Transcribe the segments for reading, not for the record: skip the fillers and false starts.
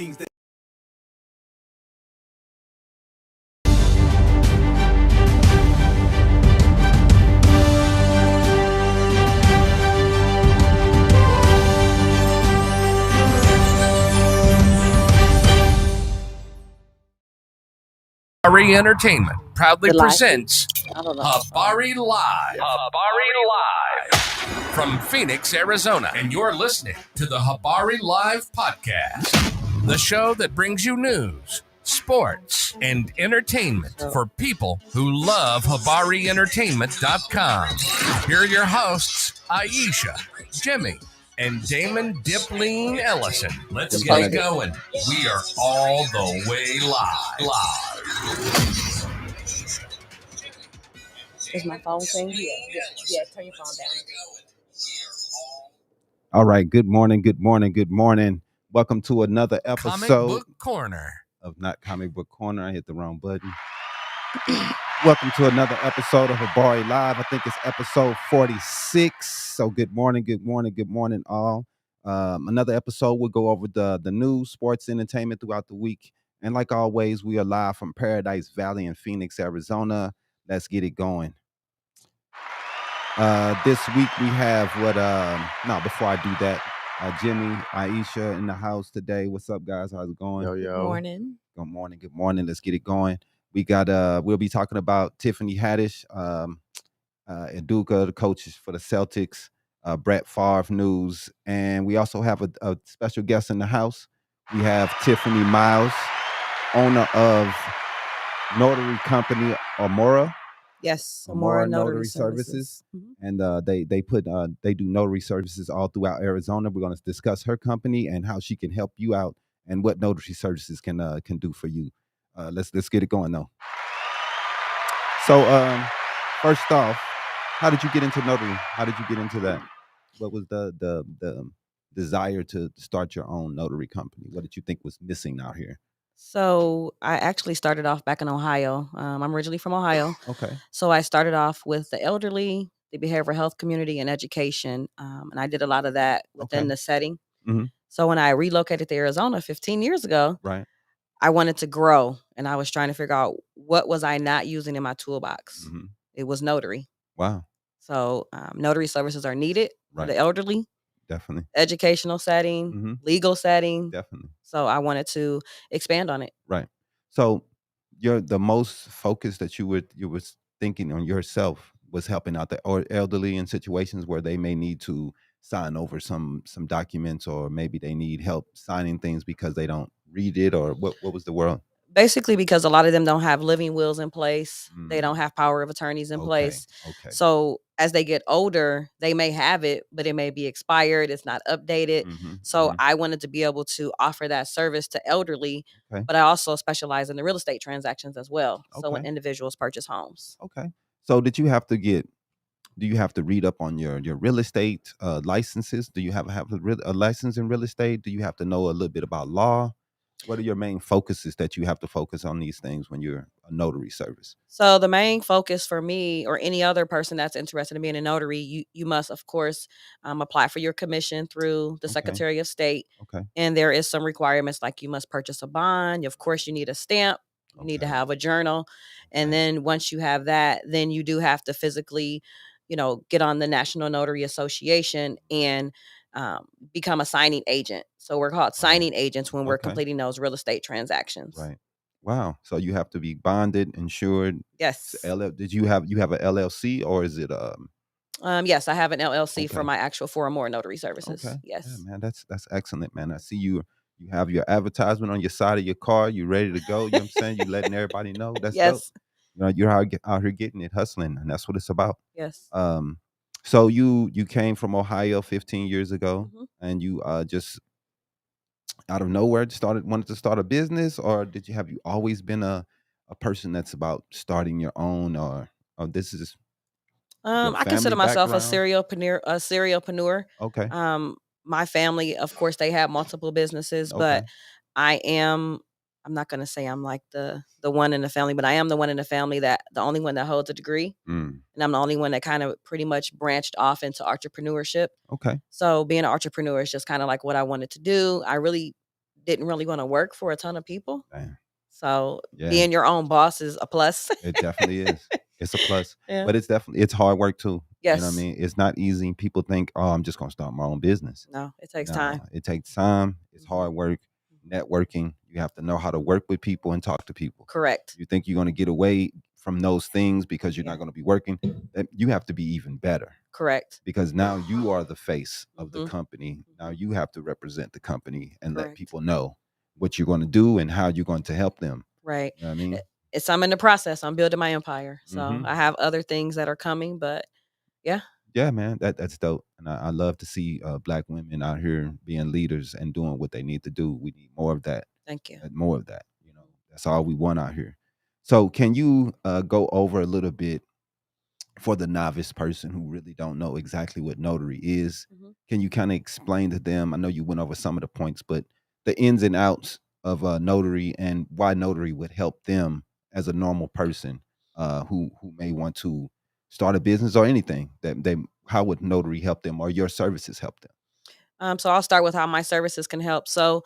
Habari Entertainment proudly presents Habari Live. Habari Live from Phoenix, Arizona. And you're listening to the Habari Live podcast, the show that brings you news, sports, and entertainment for people who love HabariEntertainment.com. Here are your hosts, Iesha, Jimmy, and Damon Dipleen Ellison. Let's get it going. We are all the way live. Is my phone thing? Yeah, turn your phone down. All right, good morning. Welcome to another episode Comic Book Corner of Not Comic Book Corner. I hit the wrong button. Welcome to another episode of Habari Live. I think it's episode 46. So good morning all. Another episode, we'll go over the news, sports, entertainment throughout the week. And like always, we are live from Paradise Valley in Phoenix, Arizona. Let's get it going. This week we have before I do that, Jimmy, Iesha in the house today. What's up, guys? How's it going? Good morning. Good morning. Let's get it going. We got we'll be talking about Tiffany Haddish, Educa, the coaches for the Celtics, Brett Favre news, and we also have a special guest in the house. We have Tiffany Myles, owner of notary company Amora. Yes, Amora Notary Services. Mm-hmm. And they do notary services all throughout Arizona. We're going to discuss her company and how she can help you out and what notary services can do for you. Let's get it going though. So first off, how did you get into notary? How did you get into that? What was the desire to start your own notary company? What did you think was missing out here? So I actually started off back in Ohio. I'm originally from Ohio. Okay. So I started off with the elderly, the behavioral health community, and education. And I did a lot of that within the setting. Mm-hmm. So when I relocated to Arizona 15 years ago, right, I wanted to grow, and I was trying to figure out what was I not using in my toolbox. Mm-hmm. It was notary. Wow. So notary services are needed for the elderly. Definitely. Educational setting, legal setting. Definitely. So I wanted to expand on it. Right. So the most focus that you was thinking on yourself was helping out the elderly in situations where they may need to sign over some documents, or maybe they need help signing things because they don't read it, or what was the world? Basically, because a lot of them don't have living wills in place. They don't have power of attorneys in place. Okay. So as they get older, they may have it, but it may be expired. It's not updated. So I wanted to be able to offer that service to elderly, but I also specialize in the real estate transactions as well. So when individuals purchase homes. Okay. So do you have to read up on your real estate licenses? Do you have a license in real estate? Do you have to know a little bit about law? What are your main focuses that you have to focus on these things when you're a notary service? So the main focus for me, or any other person that's interested in being a notary, you must, of course, apply for your commission through the Secretary of State. Okay. And there is some requirements, like you must purchase a bond. Of course, you need a stamp. You need to have a journal. And then once you have that, then you do have to physically, get on the National Notary Association and become a signing agent. So we're called signing agents when we're completing those real estate transactions. Right. Wow. So you have to be bonded, insured. Yes. Did you have an LLC, or is it Yes, I have an LLC for my actual Amora Notary Services. Okay. Yes. Yeah, man, that's excellent, man. I see you have your advertisement on your side of your car. You ready to go? You know what I'm saying? You letting everybody know. That's dope. You're out here getting it, hustling, and that's what it's about. Yes. So you came from Ohio 15 years ago, and you just out of nowhere wanted to start a business, or have you always been a person that's about starting your own, or this is I consider myself a serialpreneur. Okay. My family, of course, they have multiple businesses, but I'm not going to say I'm like the one in the family, but I am the one in the family the only one that holds a degree. And I'm the only one that kind of pretty much branched off into entrepreneurship. Okay. So being an entrepreneur is just kind of like what I wanted to do. I really didn't really want to work for a ton of people. Damn. So Yeah. being your own boss is a plus. It definitely is. It's a plus. Yeah. But it's hard work too. Yes. You know what I mean? It's not easy. People think, oh, I'm just gonna start my own business. No, it takes time. It takes time. It's Mhm. hard work. Networking. You have to know how to work with people and talk to people. Correct. You think you're gonna get away from those things because you're Yeah. not gonna be working. You have to be even better. Correct. Because now you are the face of the Mhm. company. Now you have to represent the company and let Correct. people know what you're going to do and how you're going to help them. Right. You know what I mean? I'm in the process. I'm building my empire. So Mhm. I have other things that are coming, but yeah. Yeah, man, that's dope. And I love to see Black women out here being leaders and doing what they need to do. We need more of that. Thank you. More of that. You know, that's all we want out here. So can you go over a little bit for the novice person who really don't know exactly what notary is? Mhm. Can you kind of explain to them? I know you went over some of the points, but the ins and outs of notary and why notary would help them as a normal person who may want to start a business or anything. How would notary help them or your services help them? So I'll start with how my services can help. So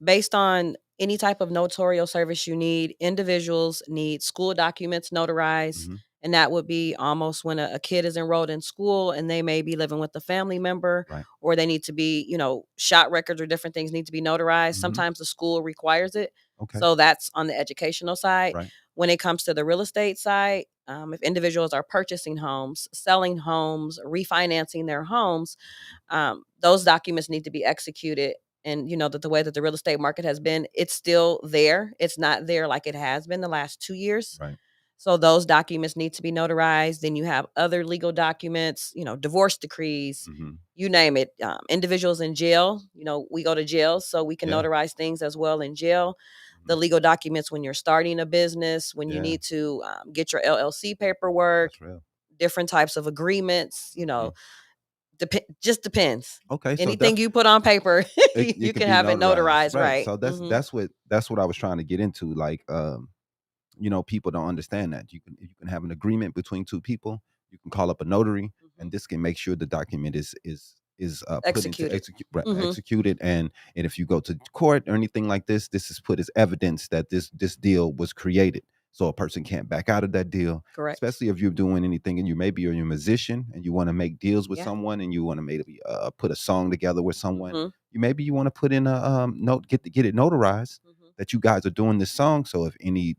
based on any type of notarial service you need, individuals need school documents notarized. Mhm. And that would be almost when a kid is enrolled in school and they may be living with a family member, Right. or they need to be, shot records or different things need to be notarized. Mhm. Sometimes the school requires it. Okay. So that's on the educational side. Right. When it comes to the real estate side, if individuals are purchasing homes, selling homes, refinancing their homes, those documents need to be executed. And that the way that the real estate market has been, it's still there. It's not there like it has been the last 2 years. Right. So those documents need to be notarized. Then you have other legal documents, divorce decrees, Mhm. you name it. Individuals in jail, we go to jail, so we can Yeah. notarize things as well in jail. The Mhm. legal documents when you're starting a business, when you Yeah. need to get your LLC paperwork, That's real. different types of agreements, Mhm. just depends. Okay, so Anything you put on paper, it you could can be have it notarized, notarized, right? right? So Mhm. that's what I was trying to get into. Like, people don't understand that you can have an agreement between two people. You can call up a notary, and Mhm. this can make sure the document is put into Executed. Mhm. executed. And if you go to court or anything like this is put as evidence that this deal was created. So a person can't back out of that deal, Correct. especially if you're doing anything and you're a musician and you want to make deals with Yeah. someone and you want to maybe put a song together with someone. Mhm. You want to put in a note, get it notarized Mhm. that you guys are doing this song. So if any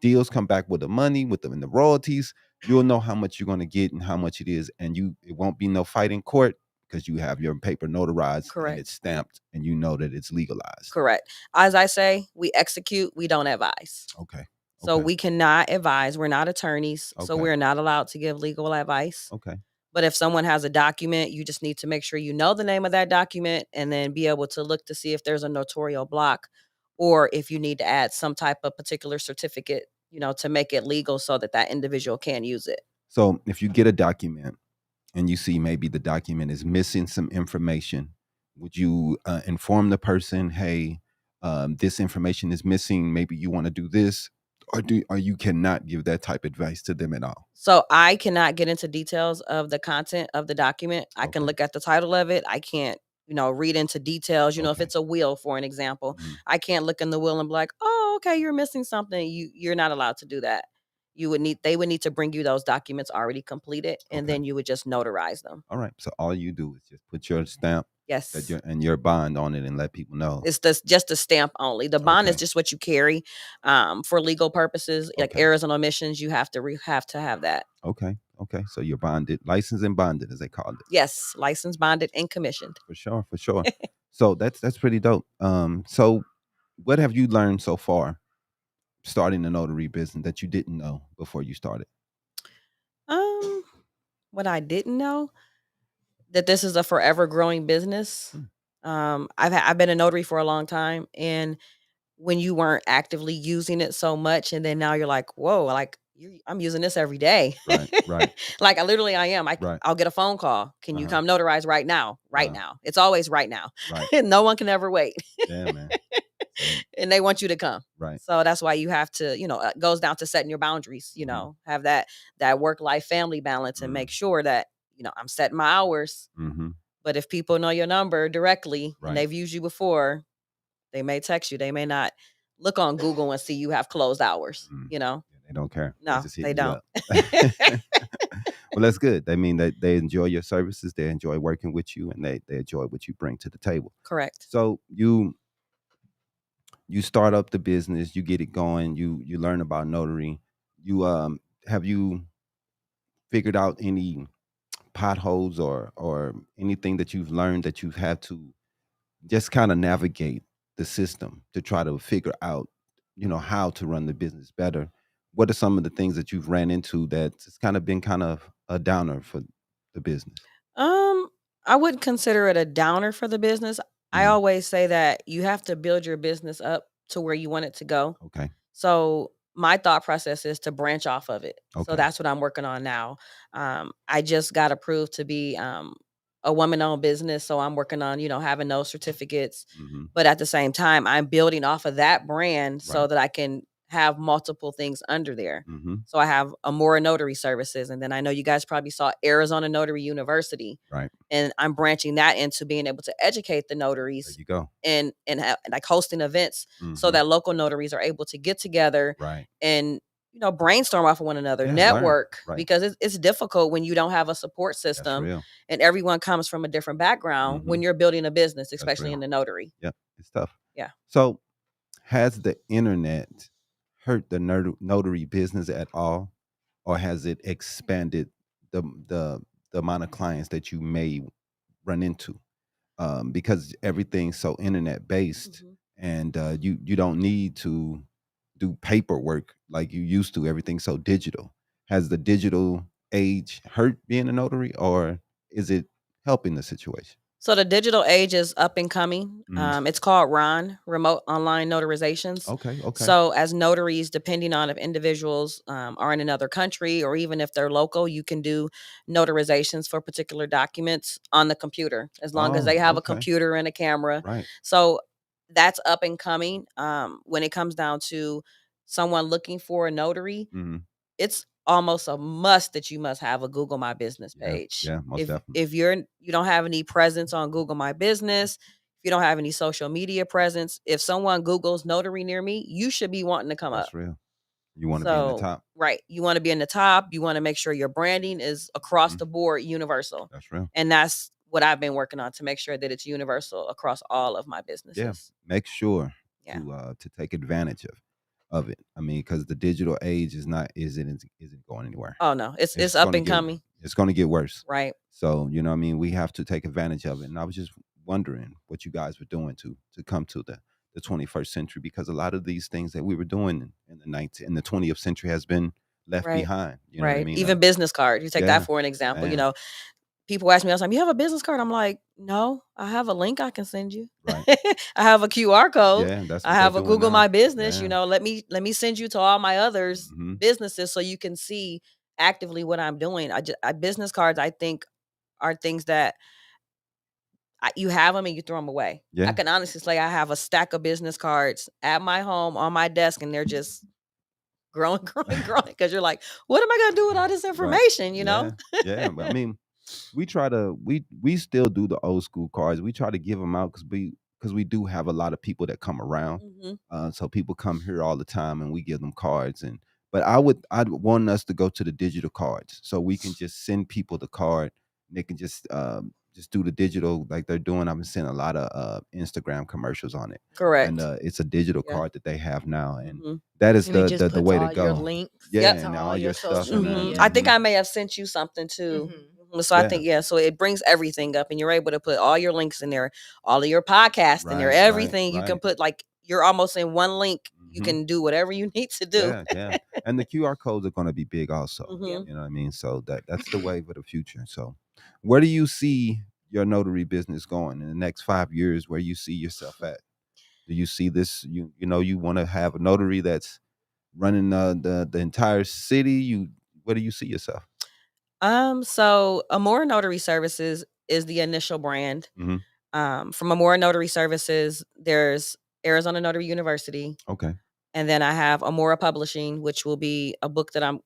deals come back with the money, with the royalties, you'll know how much you're going to get and how much it is, and it won't be no fight in court because you have your paper notarized and Correct. it's stamped, and you know that it's legalized. Correct. As I say, we execute, we don't advise. Okay. So we cannot advise. We're not attorneys, so Okay. we're not allowed to give legal advice. Okay. But if someone has a document, you just need to make sure you know the name of that document and then be able to look to see if there's a notarial block, or if you need to add some type of particular certificate, to make it legal so that that individual can use it. So if you get a document and you see maybe the document is missing some information, would you inform the person, hey, this information is missing, maybe you want to do this, or you cannot give that type of advice to them at all? So I cannot get into details of the content of the document. I can Okay. look at the title of it. I can't, read into details. If Okay. it's a will, for an example, Mhm. I can't look in the will and be like, oh, okay, you're missing something. You're not allowed to do that. They would need to bring you those documents already completed, and Okay. then you would just notarize them. All right. So all you do is just put your stamp Yes. and your bond on it and let people know. It's just a stamp only. The bond is Okay. just what you carry for legal purposes, like Okay. errors and omissions. You have to have that. Okay. Okay. So you're bonded, licensed and bonded, as they call it. Yes, licensed, bonded, and commissioned. For sure. For sure. So that's pretty dope. So what have you learned so far starting the notary business that you didn't know before you started? What I didn't know, that this is a forever growing business. I've been a notary for a long time, and when you weren't actively using it so much, and then now you're like, whoa, like I'm using this every day. Right. Right. Like I am. Right. I'll get a phone call. Can you Uh-huh. come notarize right now? Right Wow. now. It's always right now. Right. No one can ever wait. Yeah, man. And they want you to come. Right. So that's why you have to, it goes down to setting your boundaries, have that work-life family balance, and make sure that, I'm setting my hours. Mm-hmm. But if people know your number directly, Right. and they've used you before, They may text you. They may not look on Google and see you have closed hours. You know, they don't care. no, They just hit they you don't. up. Well, that's good. They mean that they enjoy your services. They enjoy working with you, and they enjoy what you bring to the table. Correct. So you start up the business, you get it going, you learn about notary. You have you figured out any potholes or anything that you've learned that you've had to just kind of navigate the system to try to figure out, how to run the business better? What are some of the things that you've ran into that's kind of been kind of a downer for the business? I wouldn't consider it a downer for the business. I Mm, always say that you have to build your business up to where you want it to go. okay. So my thought process is to branch off of it. So Okay. that's what I'm working on now. I just got approved to be a woman-owned business, so I'm working on having those certificates. Mm-hmm. But at the same time, I'm building off of that brand so Right. that I can have multiple things under there. Mm-hmm. So I have Amora Notary Services, and then I know you guys probably saw Arizona Notary University, Right. and I'm branching that into being able to educate the There notaries you go. and like hosting events so Mm-hmm. that local notaries are able to get together Right. and brainstorm off of one another, Yeah, learn. network, Right. because it's difficult when you don't have a support That's system real. and everyone comes from a different background when Mm-hmm. you're building a business, That's especially real. in the notary. Yep. It's tough. Yeah. So has the internet hurt the notary business at all, or has it expanded the the the amount of clients that you may run into? Because everything's so internet based, Mhm. and you don't need to do paperwork like you used to. Everything's so digital. Has the digital age hurt being a notary, or is it helping the situation? So the digital age is up and coming. Mm. It's called RON, Remote Online Notarizations. Okay. Okay. So as notaries, depending on if individuals are in another country or even if they're local, you can do notarizations for particular documents on the computer as long as Oh, they have a okay. computer and a camera. Right. So that's up and coming. When it comes down to someone looking for a notary, Hmm. it's almost a must that you must have a Google My Business Yeah. page. Yeah. Most If definitely. if you don't have any presence on Google My Business, if you don't have any social media presence, if someone Googles notary near me, you should be wanting to come up. That's real. You want to be in the So, top. right, you want to be in the top, you want to make sure your branding is across Mhm. the board universal. That's real. And that's what I've been working on to make sure that it's universal across all of my Yeah. businesses. Make sure Yeah. to take advantage of it. I mean, because the digital age isn't going anywhere. Oh no, it's It's up gonna and coming. it's going to get worse. Right. So what I mean, we have to take advantage of it. And I was just wondering what you guys were doing to come to the 21st century, because a lot of these things that we were doing in the 20th century has been left Right. behind. You know what I Right. mean? Even business cards. You take yeah, that for an example. man. People ask me all the time, "You have a business card?" I'm like, "No, I have a link I can send you. Right. I have a QR code. Yeah, that's I what they're have a doing Google now. My Business. Yeah. Let me send you to all my others Hmm. businesses so you can see actively what I'm doing." Business cards, I think, are things that you have them and you throw them away. I Yeah. can honestly say I have a stack of business cards at my home on my desk, and they're just growing, growing, growing. Because you're like, what am I gonna do with all this Right. information? Yeah. Yeah. But I mean, we try to we still do the old school cards. We try to give them out because we do have a lot of people that come around. Mhm. So people come here all the time, and we give them cards. And but I'd want us to go to the digital cards, so we can just send people the card, and they can just do the digital like they're doing. I've been seeing a lot of Instagram commercials on it, and Correct. it's a digital Yeah. card that they have now, and Mhm. that is And it just the puts way to all your go. links Yeah, Yep. to and all all your your stuff social and media. I think mhm. I may have sent you something too. Mhm. So I Yeah, think, yeah, so it brings everything up and you're able to put all your links in there, all of your podcasts in there, right, right, everything you can right. put, like, you're almost in one link. You Hmm. can do whatever you need to do. Yeah, yeah. And the QR codes are going to be big also. Mhm. You know what I mean? So that's the wave of the future. So where do you see your notary business going in the next 5 years? Where you see yourself at? Do you see this? You want to have a notary that's running the entire city? Where do you see yourself? So Amora Notary Services is the initial brand. Hmm. From Amora Notary Services, there's Arizona Notary University, Okay. and then I have Amora Publishing, which will be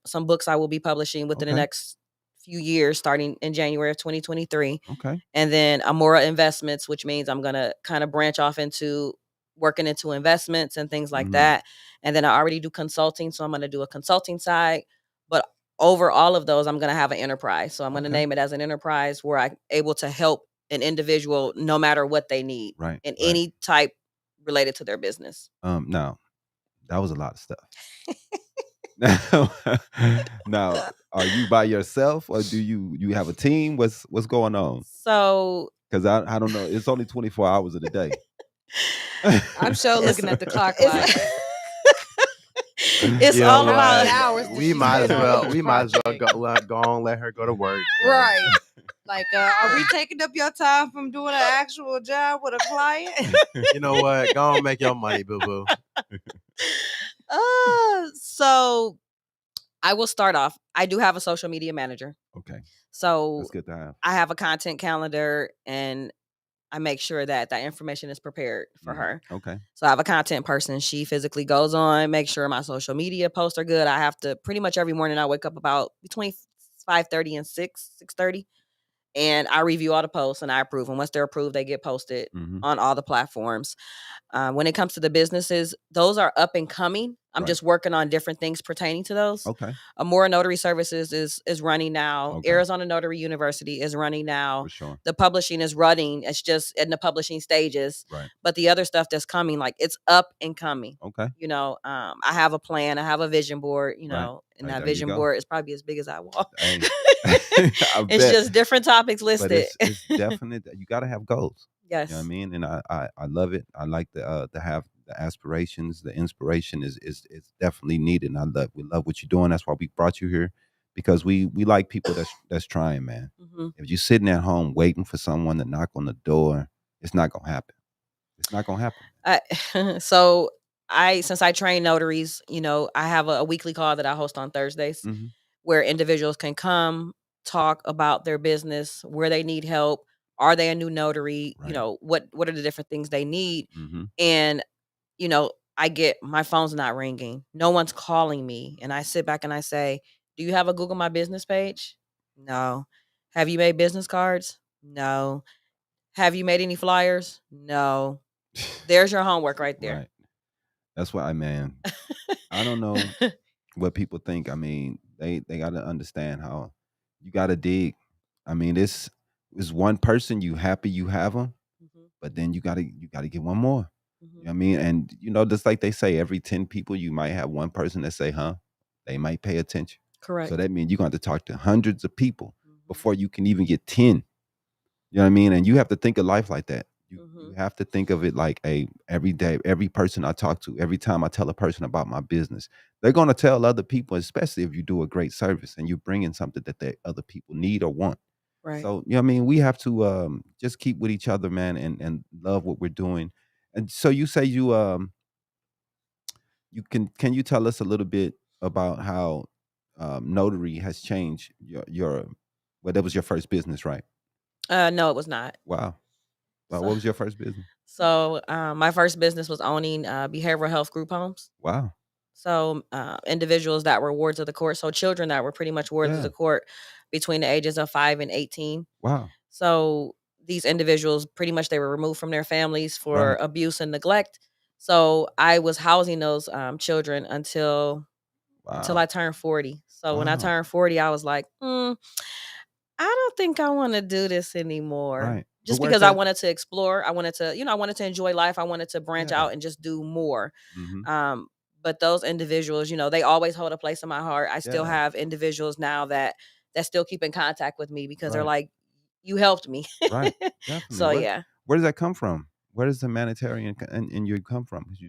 some books I will be publishing within the Okay. next few years, starting in January of 2023. Okay. And then Amora Investments, which means I'm gonna kind of branch off into working into investments and things like that. And then I already do consulting. So I'm going to do a consulting side. But over all of those, I'm going to have an enterprise. So I'm going to name it as an enterprise where I'm able to help an individual no matter what they need in any type related to their business. Now, that was a lot of stuff. Now, are you by yourself or do you have a team? What's going on? So, because I don't know, it's only 24 hours in a day. I'm sure looking at the clock like it's all about hours. We might as well go on, let her go to work. Right. Like, are we taking up your time from doing an actual job with a client? You know what? Go on, make your money, boo-boo. So I will start off. I do have a social media manager. Okay. So that's good to have. I have a content calendar and I make sure that that information is prepared for her. Okay. So I have a content person. She physically goes on, make sure my social media posts are good. I have to pretty much every morning I wake up about between 5:30 and 6:30. And I review all the posts and I approve. And once they're approved, they get posted on all the platforms. When it comes to the businesses, those are up and coming. I'm just working on different things pertaining to those. Okay. Amora Notary Services is running now. Okay. Arizona Notary University is running now. For sure. The publishing is running. It's just in the publishing stages. Right. But the other stuff that's coming, like it's up and coming. Okay. You know, I have a plan. I have a vision board, you know, and that vision board is probably as big as I walk. Hey. It's just different topics listed. But it's definite. You got to have goals. Yes. You know what I mean? And I love it. I like to have the aspirations. The inspiration is definitely needed. And we love what you're doing. That's why we brought you here, because we like people that's trying, man. If you're sitting at home waiting for someone to knock on the door, it's not gonna happen. It's not gonna happen. So since I train notaries, you know, I have a weekly call that I host on Thursdays where individuals can come talk about their business, where they need help. Are they a new notary? You know, what are the different things they need? And, you know, my phone's not ringing. No one's calling me. And I sit back and I say, do you have a Google My Business page? No. Have you made business cards? No. Have you made any flyers? No. There's your homework right there. Right. That's why, man, I don't know what people think. I mean, they got to understand how you got to dig. I mean, this is one person. You happy you have them, but then you gotta get one more. You know what I mean? And you know, just like they say, every 10 people, you might have one person that say, "Huh?" They might pay attention. Correct. So that means you're going to talk to hundreds of people before you can even get 10. You know what I mean? And you have to think of life like that. You have to think of it like every day, every person I talk to, every time I tell a person about my business, they're going to tell other people, especially if you do a great service and you're bringing something that other people need or want. Right. So, you know what I mean? We have to just keep with each other, man, and love what we're doing. And so you say can you tell us a little bit about how notary has changed that was your first business, right? No, it was not. Wow. What was your first business? So my first business was owning behavioral health group homes. Wow. So individuals that were wards of the court, so children that were pretty much wards of the court between the ages of 5 and 18. Wow. So these individuals, pretty much they were removed from their families for abuse and neglect. So I was housing those children until I turned 40. So when I turned 40, I was like, I don't think I want to do this anymore. Right. Just because I wanted to explore. I wanted to enjoy life. I wanted to branch out and just do more. But those individuals, you know, they always hold a place in my heart. I still have individuals now that still keep in contact with me because they're like, you helped me. Right. Definitely. So where does that come from? Where does the humanitarian in you come from? Because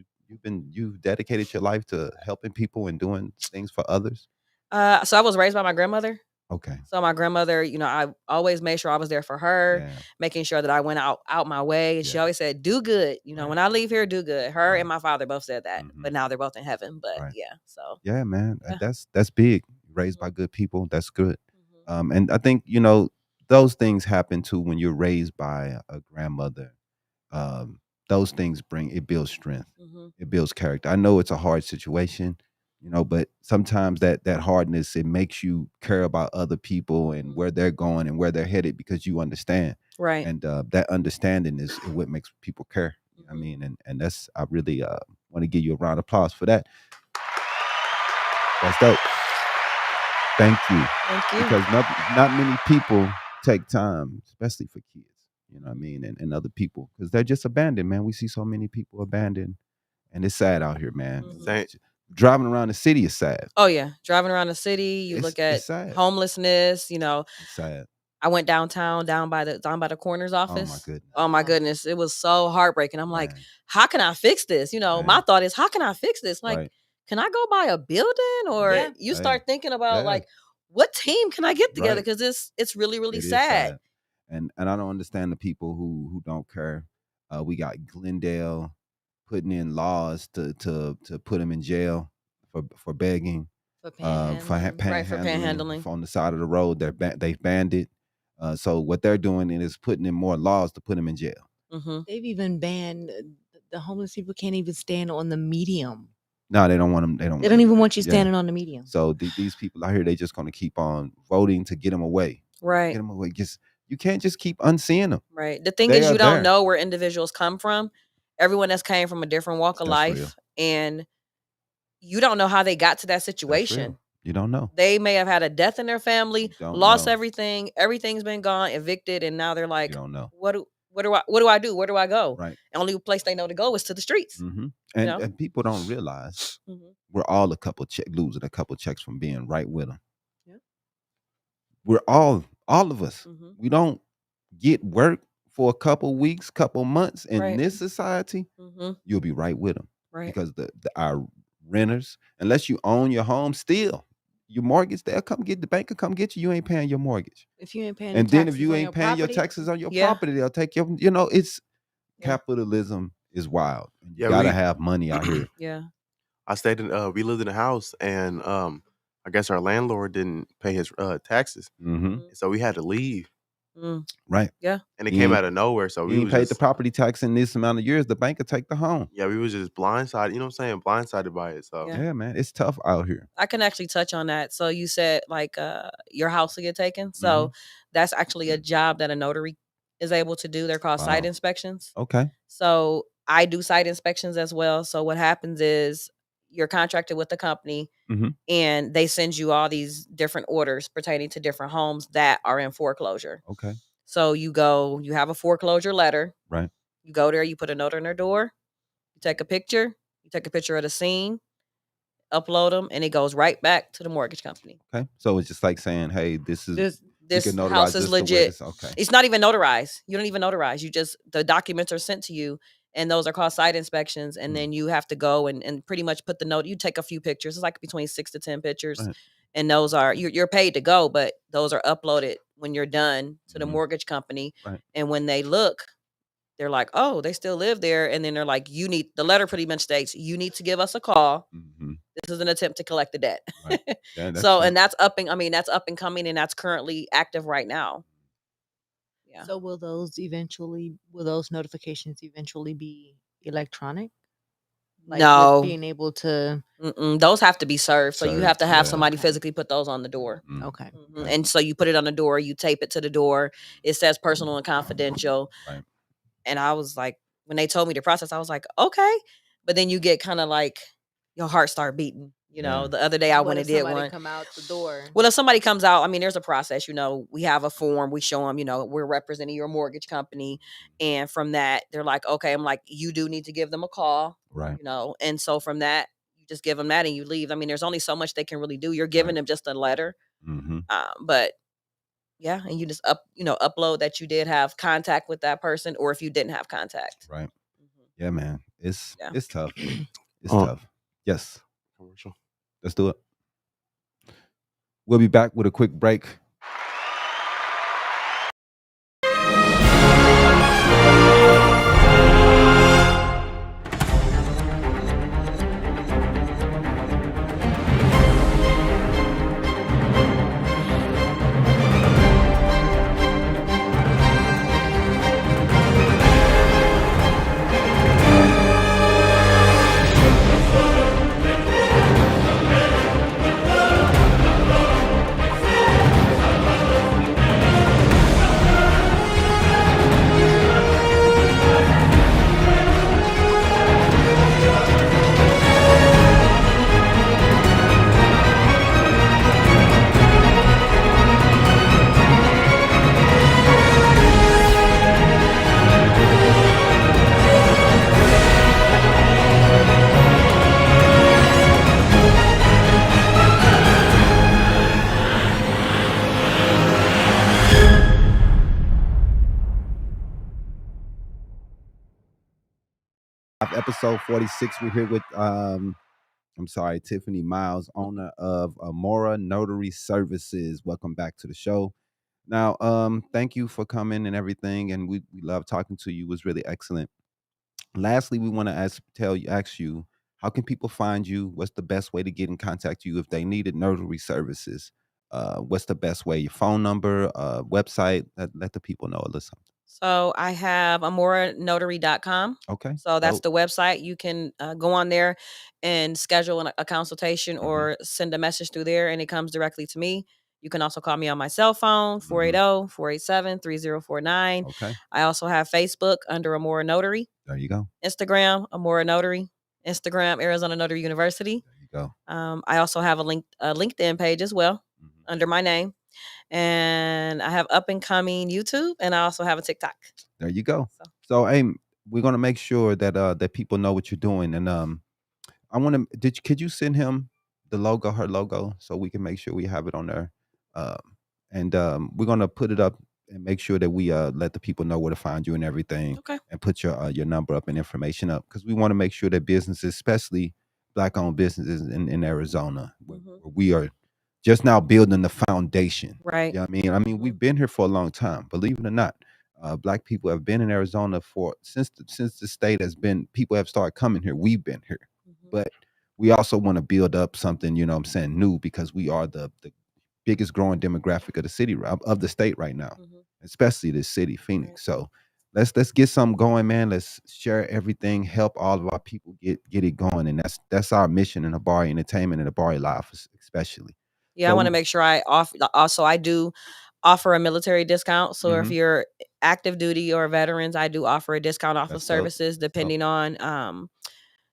you've dedicated your life to helping people and doing things for others. So I was raised by my grandmother. Okay. So my grandmother, you know, I always made sure I was there for her, making sure that I went out my way. And she always said, do good. You know, when I leave here, do good. Her and my father both said that, but now they're both in heaven. But so. Yeah, man, that's big. Raised by good people. That's good. And I think, you know, those things happen too when you're raised by a grandmother. Those things builds strength. It builds character. I know it's a hard situation, you know, but sometimes that hardness, it makes you care about other people and where they're going and where they're headed because you understand. Right. And that understanding is what makes people care. I mean, and that's, I really want to give you a round of applause for that. That's dope. Thank you. Thank you. Because not many people take time, especially for kids, you know what I mean, and other people, because they're just abandoned, man. We see so many people abandoned, and it's sad out here, man. Driving around the city is sad. Oh yeah, driving around the city, you look at homelessness. You know, it's sad. I went downtown, down by the coroner's office. Oh my goodness. Oh my goodness, it was so heartbreaking. I'm like, how can I fix this? You know, my thought is, how can I fix this? Like, can I go buy a building? Or you start thinking about like, what team can I get together? Because it's really, really sad. And I don't understand the people who don't care. We got Glendale putting in laws to put them in jail for begging, for panhandling on the side of the road. They've banned it. So what they're doing is putting in more laws to put them in jail. They've even banned the homeless people can't even stand on the medium. No, they don't want them. They don't even want you standing on the medium. So these people out here, they just going to keep on voting to get them away. Right. Get them away. You can't just keep unseeing them. Right. The thing is, you don't know where individuals come from. Everyone that's came from a different walk of life, and you don't know how they got to that situation. You don't know. They may have had a death in their family, lost everything. Everything's been gone, evicted, and now they're like, you don't know. What do I do? Where do I go? Right. The only place they know to go is to the streets. And people don't realize we're all losing a couple checks from being right with them. Yeah. We're all of us. We don't get work for a couple weeks, couple months in this society. You'll be right with them, because our renters, unless you own your home, still your mortgage, they'll come get the bank will come get you. You ain't paying your mortgage. If you ain't paying, and then if you ain't paying your taxes on your property, they'll take your. You know, it's capitalism is wild. You gotta have money out here. Yeah. I stayed in. We lived in a house, and I guess our landlord didn't pay his taxes, so we had to leave. Right. Yeah. And it came out of nowhere. So we paid the property tax in this amount of years. The bank could take the home. Yeah, we was just blindsided. You know what I'm saying? Blindsided by it. So yeah, man, it's tough out here. I can actually touch on that. So you said like your house will get taken. So that's actually a job that a notary is able to do. They're called site inspections. Okay. So I do site inspections as well. So what happens is you're contracted with the company, and they send you all these different orders pertaining to different homes that are in foreclosure. Okay. So you have a foreclosure letter. Right. You go there, you put a note on their door, you take a picture of the scene, upload them, and it goes right back to the mortgage company. Okay. So it's just like saying, hey, this house is legit. Okay. It's not even notarized. You don't even notarize. The documents are sent to you. And those are called site inspections. And then you have to go and pretty much put the note. You take a few pictures. It's like between 6 to 10 pictures. Right. And those are, you're paid to go, but those are uploaded when you're done to the mortgage company. Right. And when they look, they're like, oh, they still live there. And then they're like, the letter pretty much states, you need to give us a call. This is an attempt to collect the debt. Right. Yeah, and that's up and coming, and that's currently active right now. Yeah. So will those notifications eventually be electronic? Like no, being able to those have to be served. So you have to have somebody physically put those on the door. Okay. And so you put it on the door, you tape it to the door. It says personal and confidential. Right. And I was like, when they told me the process, I was like, okay. But then you get kind of like your heart start beating. You know, the other day I went and did one. Come out the door. Well, if somebody comes out, there's a process. We have a form. We show them, we're representing your mortgage company, and from that, they're like, okay. I'm like, you do need to give them a call, right? And so from that, you just give them that and you leave. There's only so much they can really do. You're giving them just a letter, but yeah, and you just upload that you did have contact with that person, or if you didn't have contact, right? Yeah, man, it's tough. It's tough. Yes. Commercial. Let's do it. We'll be back with a quick break. episode 46. We're here with Tiffany Myles, owner of Amora Notary Services. Welcome back to the show. Now, thank you for coming and everything, and we love talking to you. It was really excellent. Lastly, we want to ask you, how can people find you? What's the best way to get in contact with you if they needed notary services? What's the best way? Your phone number, website? Let the people know a little something. So I have amoranotary.com. Okay. So that's the website. You can go on there and schedule a consultation or send a message through there, and it comes directly to me. You can also call me on my cell phone, 480-487-3049. Okay. I also have Facebook under Amora Notary. There you go. Instagram, Amora Notary. Instagram, Arizona Notary University. There you go. I also have a LinkedIn page as well under my name. And I have up and coming YouTube, and I also have a TikTok. There you go. So hey, we're gonna make sure that that people know what you're doing. And I want to. Could you send him the logo, her logo, so we can make sure we have it on there? And we're gonna put it up and make sure that we let the people know where to find you and everything. Okay. And put your number up and information up, because we want to make sure that businesses, especially Black-owned businesses in Arizona, where we are just now building the foundation. Right. You know what I mean? We've been here for a long time, believe it or not. Black people have been in Arizona since the state has been, people have started coming here. We've been here. But we also want to build up something, new, because we are the biggest growing demographic of the city, of the state right now, especially this city, Phoenix. So let's get something going, man. Let's share everything, help all of our people get it going. And that's our mission in Habari Entertainment and Habari Live especially. Yeah, so I want to make sure I I do offer a military discount. So if you're active duty or veterans, I do offer a discount off of services depending on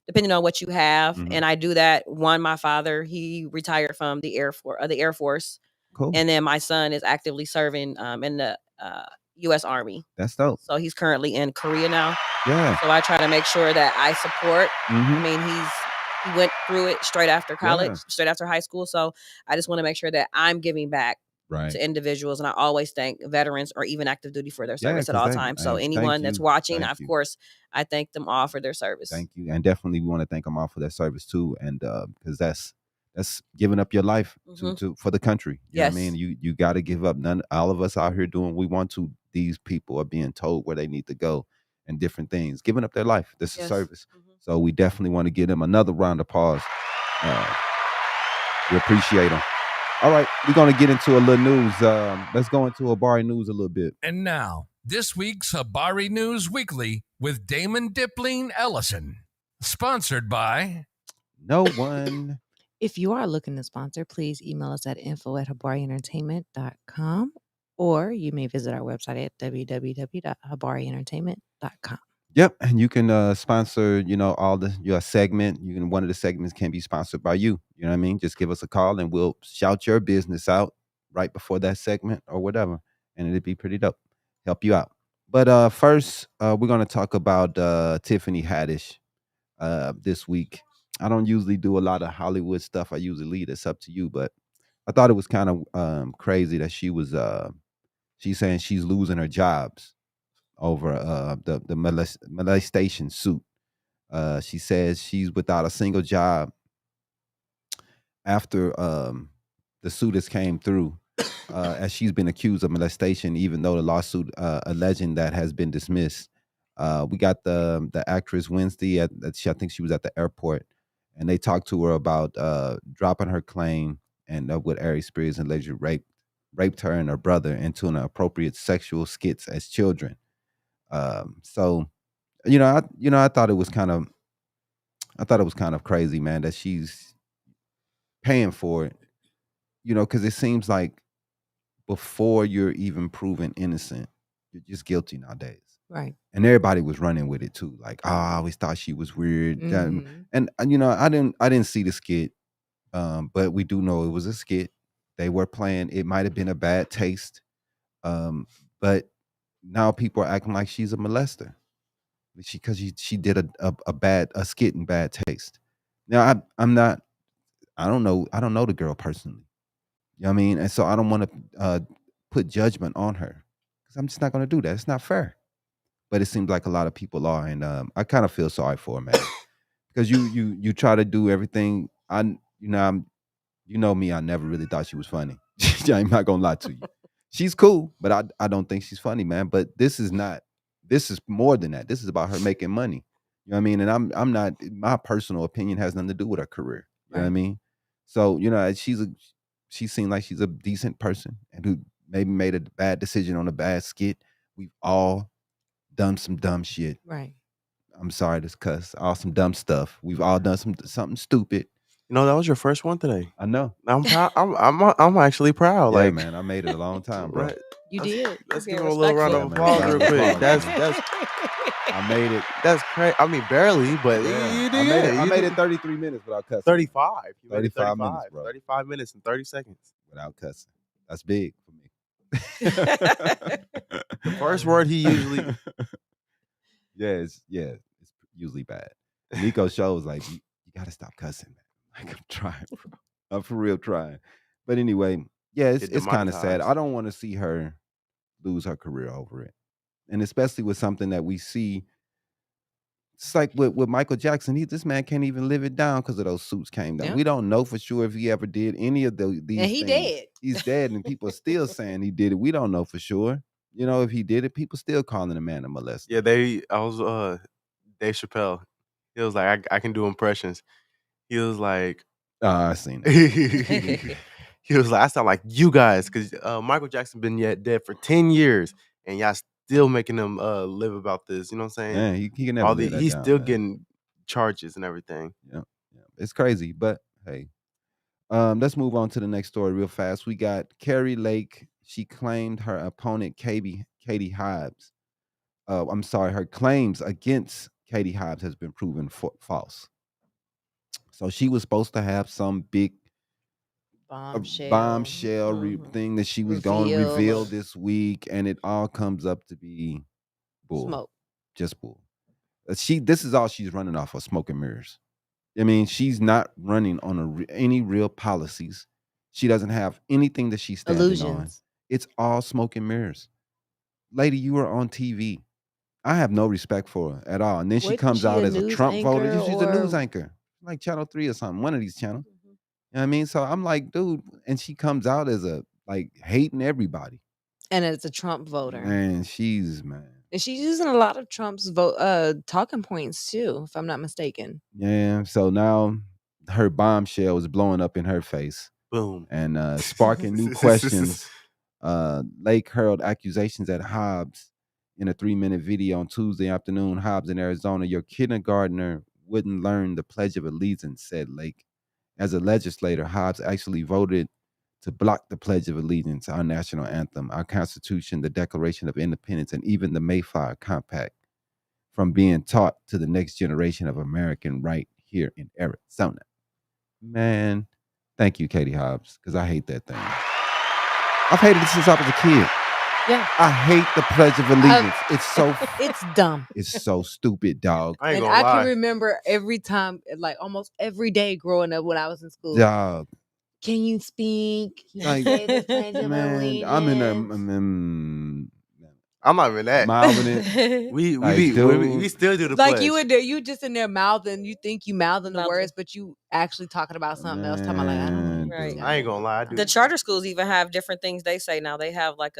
what you have. And I do that. My father, he retired from the Air Force. Cool. And then my son is actively serving in the U.S. Army. That's dope. So he's currently in Korea now. Yeah. So I try to make sure that I support. I mean, he went through it straight after college, straight after high school. So I just want to make sure that I'm giving back to individuals. And I always thank veterans or even active duty for their service at all times. So anyone that's watching, of course, I thank them all for their service. Thank you. And definitely we want to thank them all for their service too. And because that's giving up your life for the country. You know what I mean? You got to give up. All of us out here doing we want to. These people are being told where they need to go and different things, giving up their life. This is service. So we definitely want to give them another round of applause. We appreciate them. All right, we're going to get into a little news. Let's go into Habari News a little bit. And now, this week's Habari News Weekly with Damon Dipling Ellison. Sponsored by No One. If you are looking to sponsor, please email us at info@habarientertainment.com, or you may visit our website at www.habarientertainment.com. Yep, and you can sponsor, all your segment. One of the segments can be sponsored by you. You know what I mean? Just give us a call and we'll shout your business out right before that segment or whatever, and it'd be pretty dope. Help you out. But first, we're gonna talk about Tiffany Haddish this week. I don't usually do a lot of Hollywood stuff. I usually leave this up to you, but I thought it was kind of crazy that she's saying she's losing her jobs over the molestation suit. She says she's without a single job after the suit has came through, as she's been accused of molestation, even though the lawsuit alleging that has been dismissed. We got the actress Wednesday I think she was at the airport, and they talked to her about dropping her claim and what Ari Spears allegedly raped her and her brother into inappropriate sexual skits as children. So, I thought it was kind of crazy, man, that she's paying for it, because it seems like before you're even proven innocent, you're just guilty nowadays. Right. And everybody was running with it too. Like, I always thought she was weird. And I didn't see the skit. But we do know it was a skit. They were playing, it might have been a bad taste. But now people are acting like she's a molester because she did a skit in bad taste. Now I don't know the girl personally. You know what I mean? And so I don't want to put judgment on her, because I'm just not going to do that. It's not fair. but it seems like a lot of people are, and I kind of feel sorry for her, man, because you try to do everything. You know me, I never really thought she was funny. I'm not gonna lie to you. She's cool, but I don't think she's funny, man. But this is not. This is more than that. This is about her making money. You know what I mean? And I'm not. My personal opinion has nothing to do with her career. You know what I mean? So she seemed like she's a decent person and who maybe made a bad decision on a bad skit. We've all done some dumb shit. Right. I'm sorry to cuss. All some dumb stuff. We've all done something stupid. You know, that was your first one today. I know. I'm proud. I'm actually proud. Yeah, like, man, I made it a long time, bro. right. You did. Let's You're give him a little round of respectful. applause Yeah, real man. quick. Applause, That's I made it. that's crazy. I mean, barely, but Yeah, you I did. made it. You I made did. it 33 minutes without cussing. 35. You made it 35 minutes, bro. 35 minutes and 30 seconds. Without cussing. That's big for me. The first word he usually. it's usually bad. Nico shows like you gotta stop cussing, man. Like I'm trying, bro. I'm for real trying. But anyway, yeah, Get it's kind of sad. demonetized. I don't want to see her lose her career over it. And especially with something that we see. It's like with Michael Jackson. This man can't even live it down because of those suits came down. Yeah. We don't know for sure if he ever did any of these And he things. dead. He's dead, and people are still saying he did it. We don't know for sure. You know, if he did it, people still calling the man a molester. Yeah, I was Dave Chappelle. He was like, I can do impressions. He was like, I seen it. he was like, I sound like you guys, because Michael Jackson been dead for 10 years, and y'all still making him live about this. You know what I'm saying? Man, he can never live that he's down, still man. getting charges and everything. Yeah, it's crazy, but hey, let's move on to the next story real fast. We got Carrie Lake. She claimed her opponent Katie Hobbs. I'm sorry, her claims against Katie Hobbs has been proven false. So she was supposed to have some big bombshell thing that she was going to reveal this week, and it all comes up to be bull. Smoke. Just bull. This is all she's running off of, smoke and mirrors. I mean, she's not running on any real policies. She doesn't have anything that she's standing on. It's all smoke and mirrors. Lady, you were on TV. I have no respect for her at all. And then she comes out as a Trump voter. She's a news anchor, like Channel 3 or something, one of these channels. You know what I mean? So I'm like, dude, and she comes out as hating everybody. And as a Trump voter. Man, And she's using a lot of Trump's talking points too, if I'm not mistaken. Yeah. So now her bombshell is blowing up in her face. Boom. And sparking new questions. Lake hurled accusations at Hobbs in a 3-minute video on Tuesday afternoon. Hobbs in Arizona, your kindergartner wouldn't learn the Pledge of Allegiance, said Lake. As a legislator, Hobbs actually voted to block the Pledge of Allegiance, our national anthem, our Constitution, the Declaration of Independence, and even the Mayflower Compact from being taught to the next generation of American right here in Arizona. Man, thank you, Katie Hobbs, because I hate that thing. I've hated it since I was a kid. Yeah. I hate the Pledge of Allegiance. It's dumb. It's so stupid, dog. I ain't And gonna lie. I can remember every time, like almost every day growing up when I was in school. Dog. Can you speak? Can you Like, say the Pledge of man, I'm in there. I'm not even that. Mouthing it. We still do the like pledge. you just in there mouthing. You think you mouthing the words, but you actually talking about something else. Talking about like I don't know. Right. I ain't gonna lie. I do. The charter schools even have different things they say now. They have like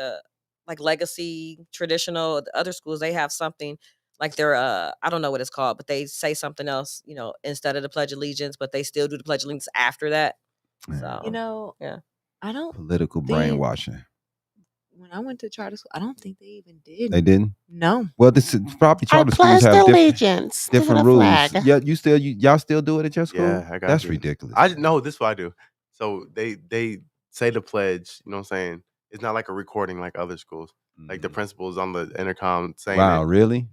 legacy, traditional. The other schools, they have something like their I don't know what it's called, but they say something else, instead of the Pledge of Allegiance, but they still do the Pledge of Allegiance after that. So yeah. I don't political brainwashing. When I went to charter school, I don't think they even did. They didn't? No. Well, this is probably charter schools have different rules. Yeah, y'all still do it at your school? Yeah, I got That's you. ridiculous. No, this is what I do. So they say the pledge, you know what I'm saying? It's not like a recording like other schools. Like the principal's on the intercom saying wow, really?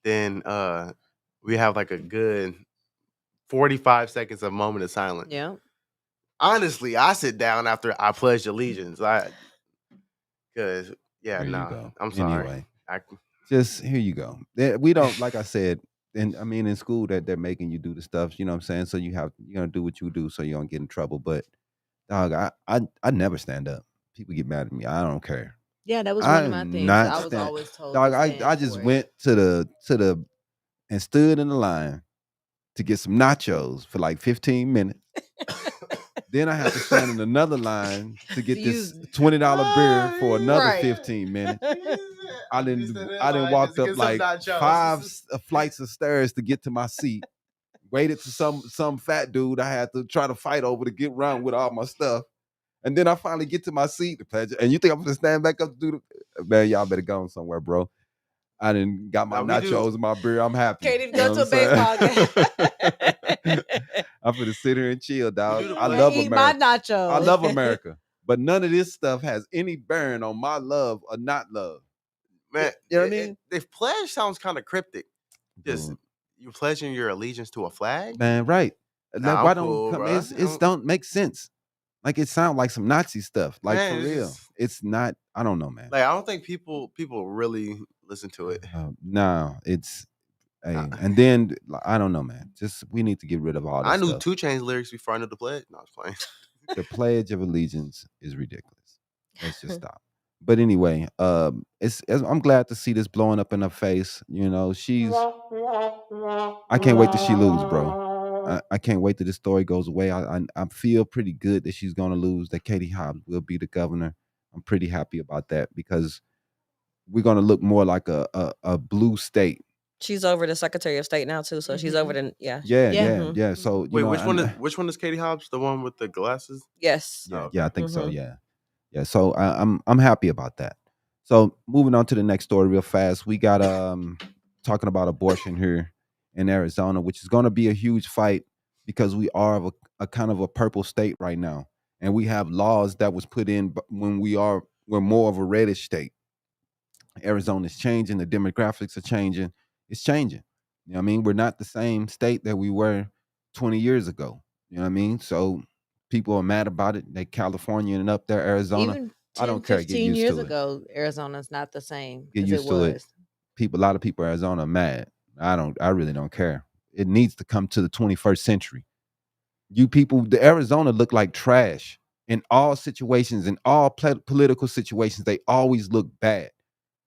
Then we have like a good 45 seconds of moment of silence. Yeah. Honestly, I sit down after I pledge allegiance. Because I'm sorry. Anyway, just here you go. We don't, like I said, and I mean in school that they're making you do the stuff. You know what I'm saying? So you're gonna do what you do so you don't get in trouble. But dog, I never stand up. People get mad at me. I don't care. Yeah, that was one of my things. I was always told. Dog, I just went to the and stood in the line to get some nachos for like 15 minutes. Then I had to stand in another line to get this $20 beer for another 15 minutes. I didn't walk up like 5 flights of stairs to get to my seat. Waited to some fat dude I had to try to fight over to get around with all my stuff. And then I finally get to my seat to pledge. And you think I'm gonna stand back up to do the man, y'all better go somewhere, bro. I didn't got my nachos and my beer. I'm happy. Can't even go to a baseball game. I'm gonna sit here and chill, dog. I love America. My nachos. I love America. But none of this stuff has any bearing on my love or not love. Man, you know what I mean? The pledge sounds kind of cryptic. Just you pledging your allegiance to a flag? Man, right. Nah, why cool, don't come? Bro. It don't make sense. Like it sounds like some Nazi stuff. Like man, for real. It's not. I don't know, man. Like I don't think people really listen to it. No, it's. Hey, and then I don't know, man. Just we need to get rid of all this. I knew stuff. 2 Chainz lyrics before I knew the pledge. No, I was playing. The Pledge of Allegiance is ridiculous. Let's just stop. But anyway, I'm glad to see this blowing up in her face. You know, I can't wait till she lose, bro. I can't wait till this story goes away. I feel pretty good that she's gonna lose. That Katie Hobbs will be the governor. I'm pretty happy about that because we're gonna look more like a blue state. She's over the Secretary of State now too, so she's over the Yeah. So wait, which one is Katie Hobbs? The one with the glasses? Yes. Yeah, I think so. Yeah. So I'm happy about that. So moving on to the next story real fast, we got talking about abortion here in Arizona, which is going to be a huge fight because we are a kind of a purple state right now, and we have laws that was put in when we're more of a reddish state. Arizona's changing, the demographics are changing. It's changing. You know what I mean? We're not the same state that we were 20 years ago. You know what I mean? So people are mad about it. They Californian up there, Arizona. Even 10, I don't care. 15 years ago, Arizona's not the same. Get used to it. A lot of people in Arizona are mad. I really don't care. It needs to come to the 21st century. You people, the Arizona look like trash in all situations, in all political situations. They always look bad.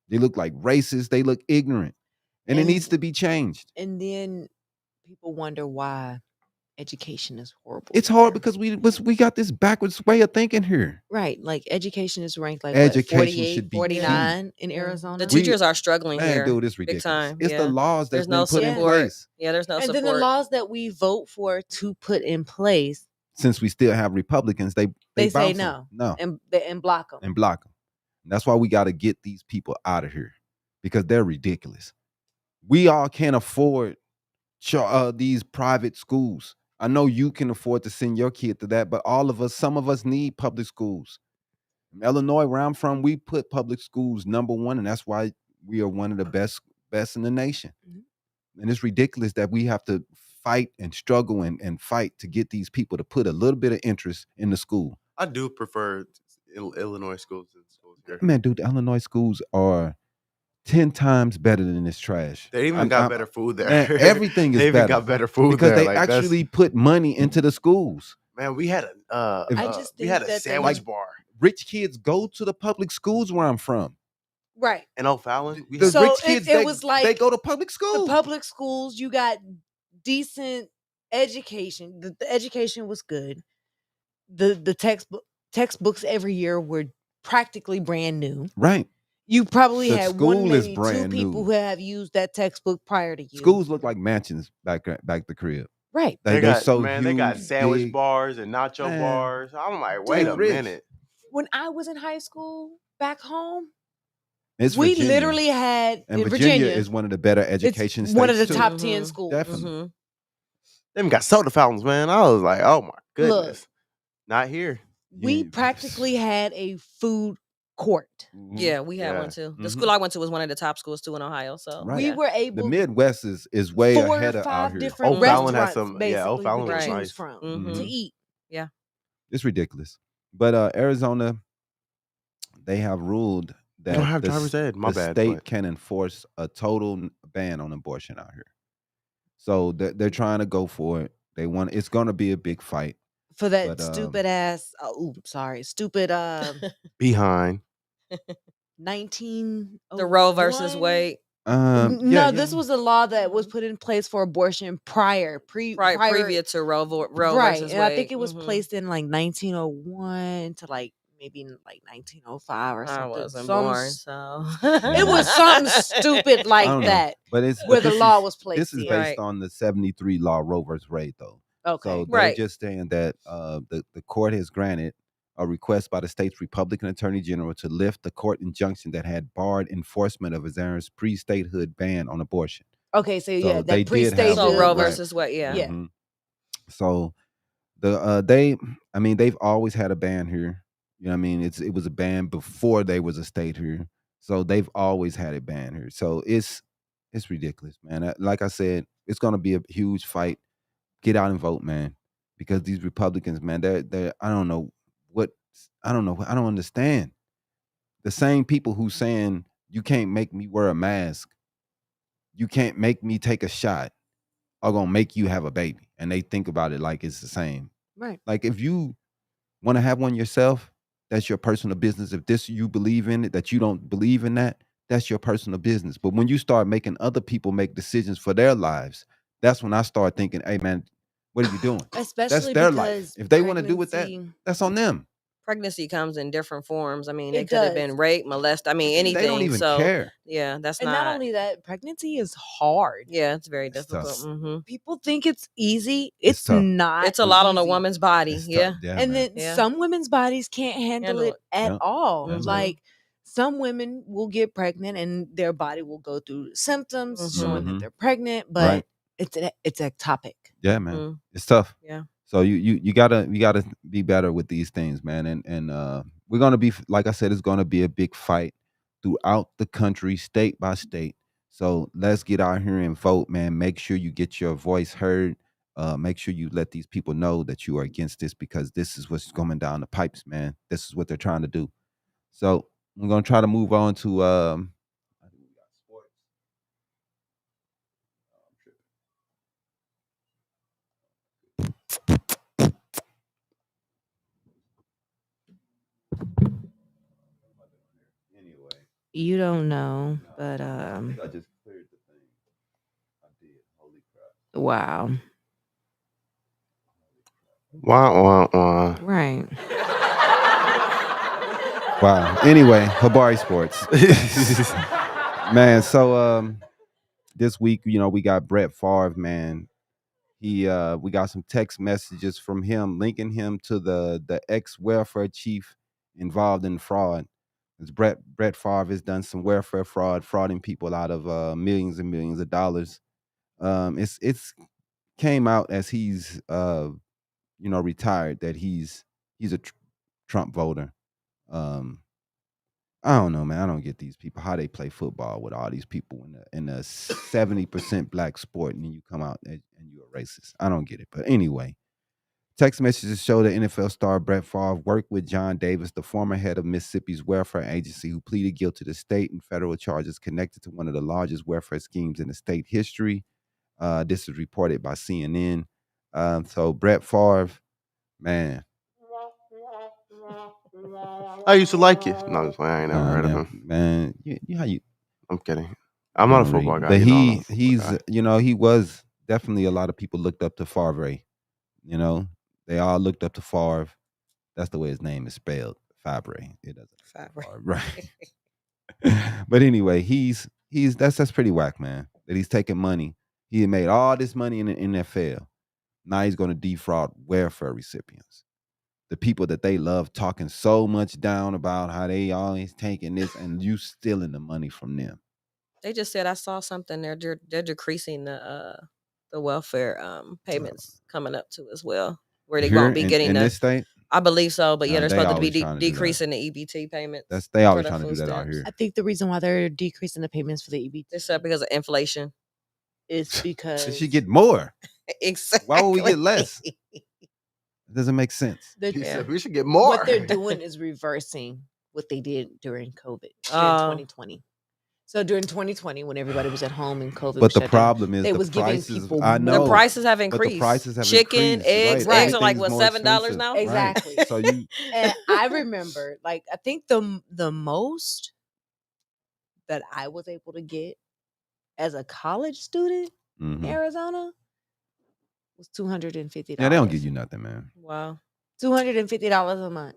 They look like racist. They look ignorant. And it needs to be changed. And then people wonder why education is horrible. It's hard because we got this backwards way of thinking here. Right. Like education is ranked like education 48, should be 49 in Arizona. The teachers are struggling here. Dude, it's ridiculous. Big time. It's the laws that's been put in place. Yeah, there's no support. And then the laws that we vote for to put in place. Since we still have Republicans, they say no. And block them. And block them. That's why we got to get these people out of here because they're ridiculous. We all can't afford these private schools. I know you can afford to send your kid to that, but some of us need public schools. In Illinois, where I'm from, we put public schools number one, and that's why we are one of the best in the nation. Mm-hmm. And it's ridiculous that we have to fight and struggle and fight to get these people to put a little bit of interest in the school. I do prefer Illinois schools than schools here. Man, dude, the Illinois schools are 10 times better than this trash. They even got better food there. Man, everything is better. They even got better food because there. They actually put money into the schools. Man, we had a sandwich bar. Rich kids go to the public schools where I'm from. Right. In O'Fallon. The rich kids, it was like they go to public schools. The public schools, you got decent education. The education was good. The textbooks every year were practically brand new. Right. You probably had one, maybe two people who have used that textbook prior to you. Schools look like mansions back the crib. Right. They got sandwich bars and nacho bars. I'm like, wait a minute. When I was in high school back home, we literally had and Virginia is one of the better education states. One of the top 10 schools. Definitely. Mm-hmm. They even got soda fountains, man. I was like, oh my goodness. Look, not here. We practically had a food court. Mm-hmm. Yeah, we had one too. The school I went to was one of the top schools too in Ohio. So we were able. The Midwest is way ahead of out here. Different O'Fallon has some. O'Fallon was nice from to eat. Yeah, it's ridiculous. But Arizona, they have ruled that they don't have driver's ed. The state can enforce a total ban on abortion out here. So they're trying to go for it. It's going to be a big fight. For that stupid ass, stupid behind. 1901. The Roe versus Wade. No, this was a law that was put in place for abortion prior Previous to Roe right, versus and Wade. I think it was placed in like 1901 to like maybe like 1905 or something. I wasn't born, so it was something stupid like that. But it's where the law was placed. This is based on the 73 law Roe versus Wade, though. Okay, so they're just saying that the court has granted a request by the state's Republican Attorney General to lift the court injunction that had barred enforcement of Arizzona's pre-statehood ban on abortion. Okay, so yeah, that pre-statehood. So Roe versus Wade, yeah. Mm-hmm. So they've always had a ban here. You know what I mean? It was a ban before there was a state here. So they've always had it banned here. So it's ridiculous, man. Like I said, it's gonna be a huge fight. Get out and vote, man. Because these Republicans, man, they're I don't know. I don't understand. The same people who saying you can't make me wear a mask, you can't make me take a shot, are gonna make you have a baby. And they think about it like it's the same. Right. Like if you want to have one yourself, that's your personal business. If this you believe in it, that you don't believe in that, that's your personal business. But when you start making other people make decisions for their lives, that's when I start thinking, hey man, what are you doing? Especially that's their life. If they want to do with that, that's on them. Pregnancy comes in different forms. I mean, it could have been rape, molest. I mean, anything. They don't even care. Yeah, that's and not only that, pregnancy is hard. Yeah, it's very difficult. Mm-hmm. People think it's easy. It's not. It's a lot on a woman's body. Yeah. And then some women's bodies can't handle it at all. Yeah, like some women will get pregnant and their body will go through symptoms showing that they're pregnant, but it's ectopic. Yeah, man. It's tough. Yeah. So you gotta be better with these things, man. And we're gonna be, like I said, it's gonna be a big fight throughout the country, state by state. So let's get out here and vote, man. Make sure you get your voice heard. Make sure you let these people know that you are against this, because this is what's coming down the pipes, man. This is what they're trying to do. So we're gonna try to move on to You don't know, but I just cleared the thing. I did. Holy crap. Wow. Wah, wah, wah. Right. Wow. Anyway, Habari Sports. Man, so this week, we got Brett Favre, man. We got some text messages from him linking him to the ex-welfare chief involved in fraud. As Brett Favre has done some welfare frauding people out of millions and millions of dollars. It's came out as he's retired that he's a Trump voter. I don't know, man. I don't get these people, how they play football with all these people in a 70% black sport, and then you come out and you're a racist. I don't get it. But anyway, text messages show that NFL star Brett Favre worked with John Davis, the former head of Mississippi's welfare agency, who pleaded guilty to state and federal charges connected to one of the largest welfare schemes in the state history. This is reported by CNN. So Brett Favre, man. I used to like you. No, I'm just playing. I ain't never heard of him. Man, I'm kidding. I'm not a football guy. But he was definitely, a lot of people looked up to Favre. They all looked up to Favre. That's the way his name is spelled, Favre. It doesn't Favre, right? But anyway, that's pretty whack, man. That he's taking money. He had made all this money in the NFL. Now he's going to defraud welfare recipients. The people that they love talking so much down about how they always taking this, and you stealing the money from them. They just said, I saw something. They're decreasing the welfare payments coming up to as well, where they won't be getting in this state. I believe so, but they're supposed to be decreasing the EBT payments. They always trying to do that out here. I think the reason why they're decreasing the payments for the EBT is because of inflation. It's because they should get more. Exactly. Why would we get less? It doesn't make sense. We should get more. What they're doing is reversing what they did during COVID, during 2020. So during 2020, when everybody was at home and COVID, but the problem is they the was prices. Giving people I know the prices have increased. But the prices have Chicken, increased. eggs, eggs are like what, $7 now? Exactly. Right. So and I remember, like, I think the most that I was able to get as a college student in Arizona was $250. Yeah, they don't give you nothing, man. Wow. $250 a month.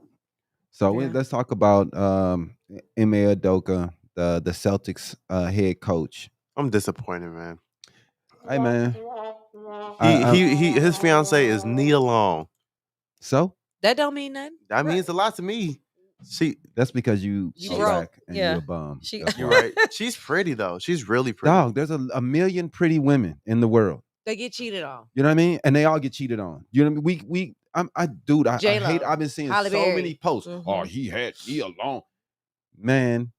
So Yeah. let's talk about Ime Udoka, the Celtics head coach. I'm disappointed, man. Hey, man. His fiance is Nia Long. So That don't mean nothing. That means a lot to me. that's because you She- black and yeah. you a bum. She- That's You're why. right. She's pretty though. She's really pretty. Dog, there's a million pretty women in the world. They get cheated on. You know what I mean? And they all get cheated on. You know what I mean? I J-Lo, hate. I've been seeing Halle so Berry. many posts. Mhm. Oh, he had Nia Long. Man,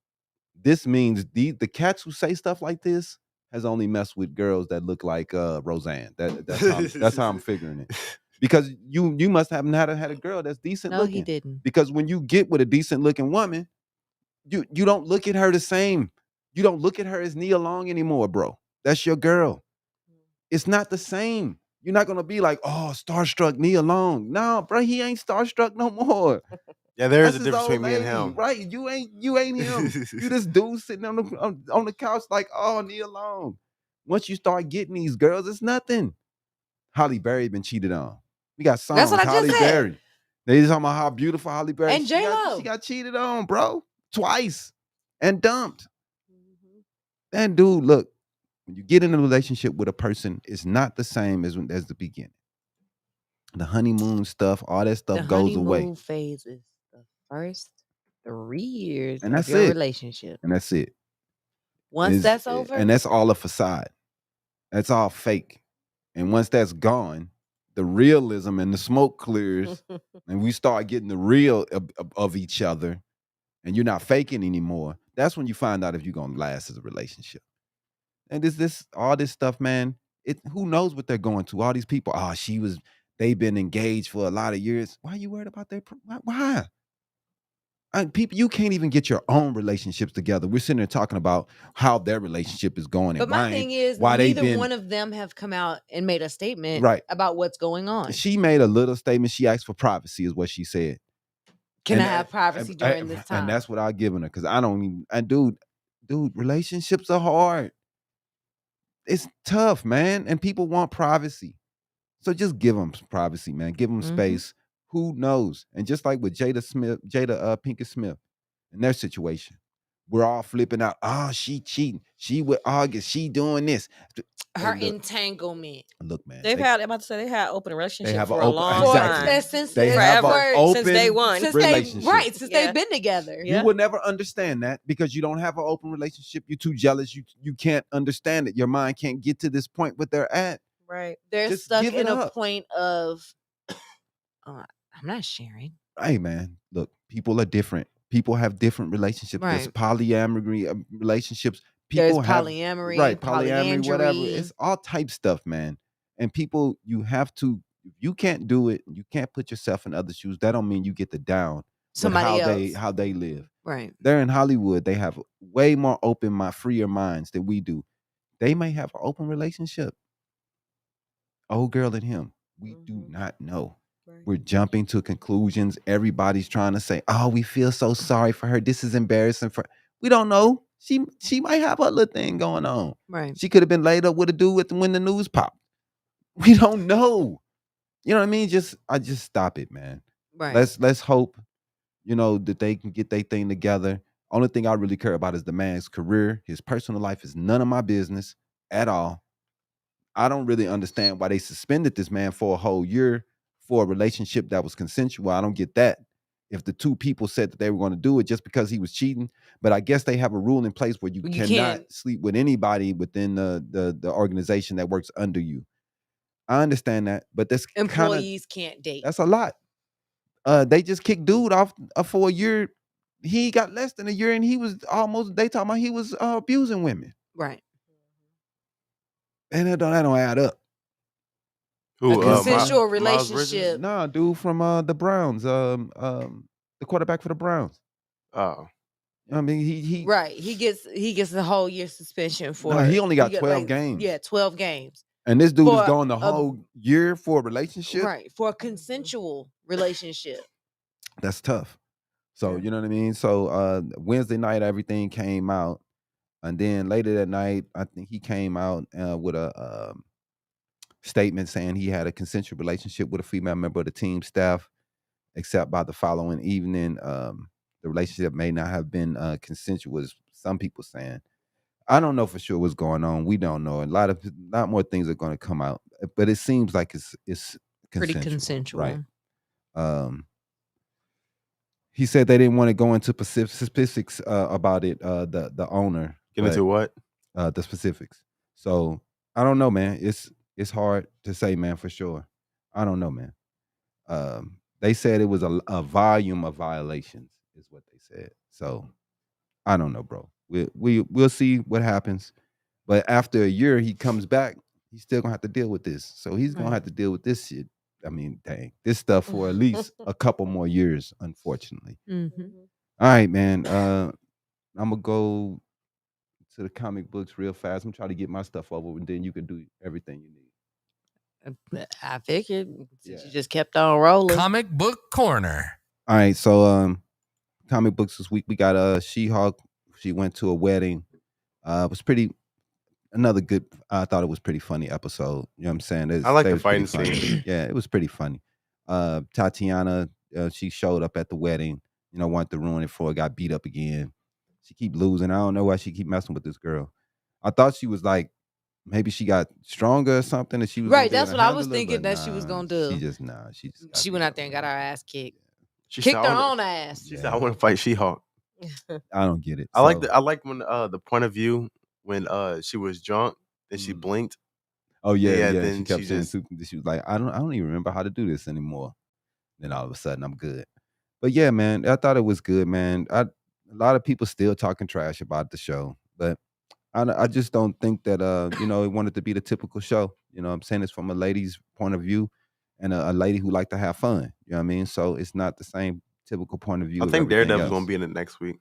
this means the cats who say stuff like this has only messed with girls that look like Roseanne. That's how I'm figuring it. Because you must haven't had a girl that's decent No, looking. he didn't. Because when you get with a decent looking woman, you don't look at her the same. You don't look at her as Nia Long anymore, bro. That's your girl. It's not the same. You're not gonna be like, oh, starstruck Nia Long. No, bro, he ain't starstruck no more. Yeah, there is That's a his difference old between me and lady, him. right? You ain't him. You this dude sitting on the couch like, oh, Nia Long. Once you start getting these girls, it's nothing. Halle Berry been cheated on. We got songs. That's what I just Halle said. Berry. They talking about how beautiful Halle Berry And J-Lo. She got cheated on, bro, twice and dumped. And dude, look, when you get in a relationship with a person, it's not the same as the beginning. The honeymoon stuff, all that stuff goes away. Honeymoon phase is the first 3 years And of that's your it. relationship. And that's it. Once that's over, and that's all a facade. That's all fake. And once that's gone, the realism and the smoke clears, and we start getting the real of each other, and you're not faking anymore. That's when you find out if you're gonna last as a relationship. And all this stuff, man. Who knows what they're going to? All these people. Oh, they've been engaged for a lot of years. Why are you worried about their? Why? People, you can't even get your own relationships together. We're sitting there talking about how their relationship is going. but And my thing is, why neither one of them have come out and made a statement about what's going on. She made a little statement. She asked for privacy, is what she said. Can I have privacy during this time? And that's what I've given her, because I don't even. And dude, relationships are hard. It's tough, man, and people want privacy. So just give them privacy, man. Give them space. Who knows? And just like with Jada Pinkett Smith, in their situation, we're all flipping out. Oh, she cheating. She with August. She doing this. Her entanglement. Look, man. They had open relationship for a long exactly. time. They have an open since day one. relationship. Since they've been together. You will never understand that because you don't have an open relationship. You're too jealous. You can't understand it. Your mind can't get to this point where they're at. Right. They're Just stuck give it in a up. point of, I'm not sharing. Hey, man, look, people are different. People have different relationships. Right. There's polyamory relationships. There's People have polyamory, polyamory, whatever. polyandry. It's all type stuff, man. And people, you have to. If you can't do it, you can't put yourself in other shoes. That don't mean you get to down Somebody else. how they live. Right. They're in Hollywood. They have way more freer minds than we do. They may have an open relationship. Old girl and him. We do not know. Right. We're jumping to conclusions. Everybody's trying to say, "Oh, we feel so sorry for her. This is embarrassing for." We don't know. She might have a little thing going on. Right. She could have been laid up with a dude when the news popped. We don't know. You know what I mean? I just stop it, man. Right. Let's hope, that they can get their thing together. Only thing I really care about is the man's career. His personal life is none of my business at all. I don't really understand why they suspended this man for a whole year for a relationship that was consensual. I don't get that. If the two people said that they were going to do it just because he was cheating, but I guess they have a rule in place where you cannot sleep with anybody within the organization that works under you. I understand that, but that's employees can't date. That's a lot. They just kicked dude off for a year. He got less than a year, and he was they talking about he was abusing women. Right. And that don't add up. Who, a consensual relationship. Nah, dude from the Browns, the quarterback for the Browns. Oh. I mean, he right. He gets a whole year suspension for. No, he only got 12 games. Yeah, 12 games. And this dude is going the whole year for a relationship. Right, for a consensual relationship. That's tough. So you know what I mean. So Wednesday night, everything came out. And then later that night, I think he came out with a statement saying he had a consensual relationship with a female member of the team staff, except by the following evening, the relationship may not have been consensual, as some people saying. I don't know for sure what's going on. We don't know. A lot more things are going to come out, but it seems like it's Pretty consensual, right? consensual. He said they didn't want to go into specifics about it. The owner Get into what? The specifics. So I don't know, man. It's hard to say, man, for sure. I don't know, man. They said it was a volume of violations, is what they said. So I don't know, bro. We'll see what happens. But after a year, he comes back. He's still gonna have to deal with this. So he's gonna have to deal with this shit. I mean, dang, this stuff for at least a couple more years, unfortunately. Mm-hmm. All right, man. I'm gonna go to the comic books real fast. I'm trying to get my stuff over, and then you can do everything you need. I figured you just kept on rolling. Comic book corner. All right, so comic books this week we got She-Hulk. She went to a wedding. It was another good. I thought it was pretty funny episode. You know what I'm saying? I like the fighting scene. Yeah, it was pretty funny. Tatiana, she showed up at the wedding. You know, wanted to ruin it for her. Got beat up again. She keep losing. I don't know why she keep messing with this girl. I thought she was like, maybe she got stronger or something. And she was right. That's what I was thinking that she was gonna do. She went out there and got her ass kicked. She kicked her own ass. She said, "I want to fight She-Hulk." I don't get it. I like when the point of view when she was drunk and she blinked. Oh yeah. Then she kept saying she was like, I don't even remember how to do this anymore. Then all of a sudden I'm good. But yeah, man, I thought it was good, man. A lot of people still talking trash about the show, but I just don't think that it wanted to be the typical show. You know what I'm saying? It's from a lady's point of view and a lady who like to have fun. You know what I mean? So it's not the same typical point of view. I think Daredevil's gonna be in it next week.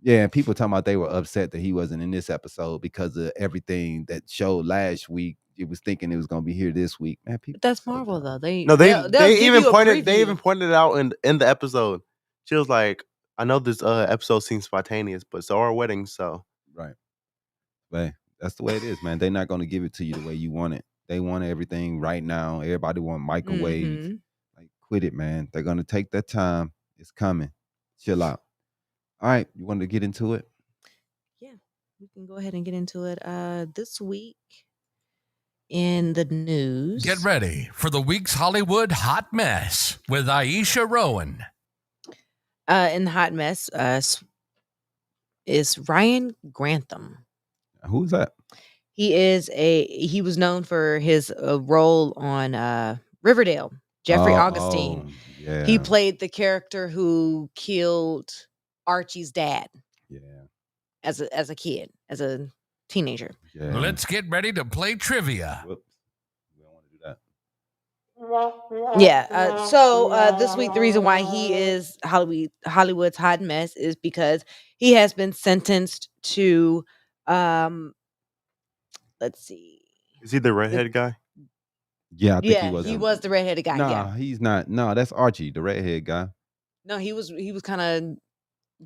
Yeah, and people talking about they were upset that he wasn't in this episode because of everything that showed last week. It was thinking it was gonna be here this week. Man, people. But that's Marvel though. They even pointed it out in the episode. She was like, "I know this episode seems spontaneous, but so are weddings." So right, but that's the way it is, man. They're not gonna give it to you the way you want it. They want everything right now. Everybody want microwaves. Mm-hmm. Like, quit it, man. They're gonna take their time. It's coming. Chill out. All right, you want to get into it? Yeah, we can go ahead and get into it. This week in the news. Get ready for the week's Hollywood hot mess with Iesha Rowan. In the hot mess is Ryan Grantham. Who's that? He was known for his role on Riverdale. Jeffrey Augustine. Yeah. He played the character who killed Archie's dad. Yeah. As a kid, as a teenager. Yeah. Let's get ready to play trivia. Whoops. We don't want to do that. Yeah. So this week, the reason why he is Hollywood's hot mess is because he has been sentenced to let's see. Is he the redhead guy? Yeah, I think he was. He was the redheaded guy. Nah, he's not. No, that's Archie, the redhead guy. No, he was kind of.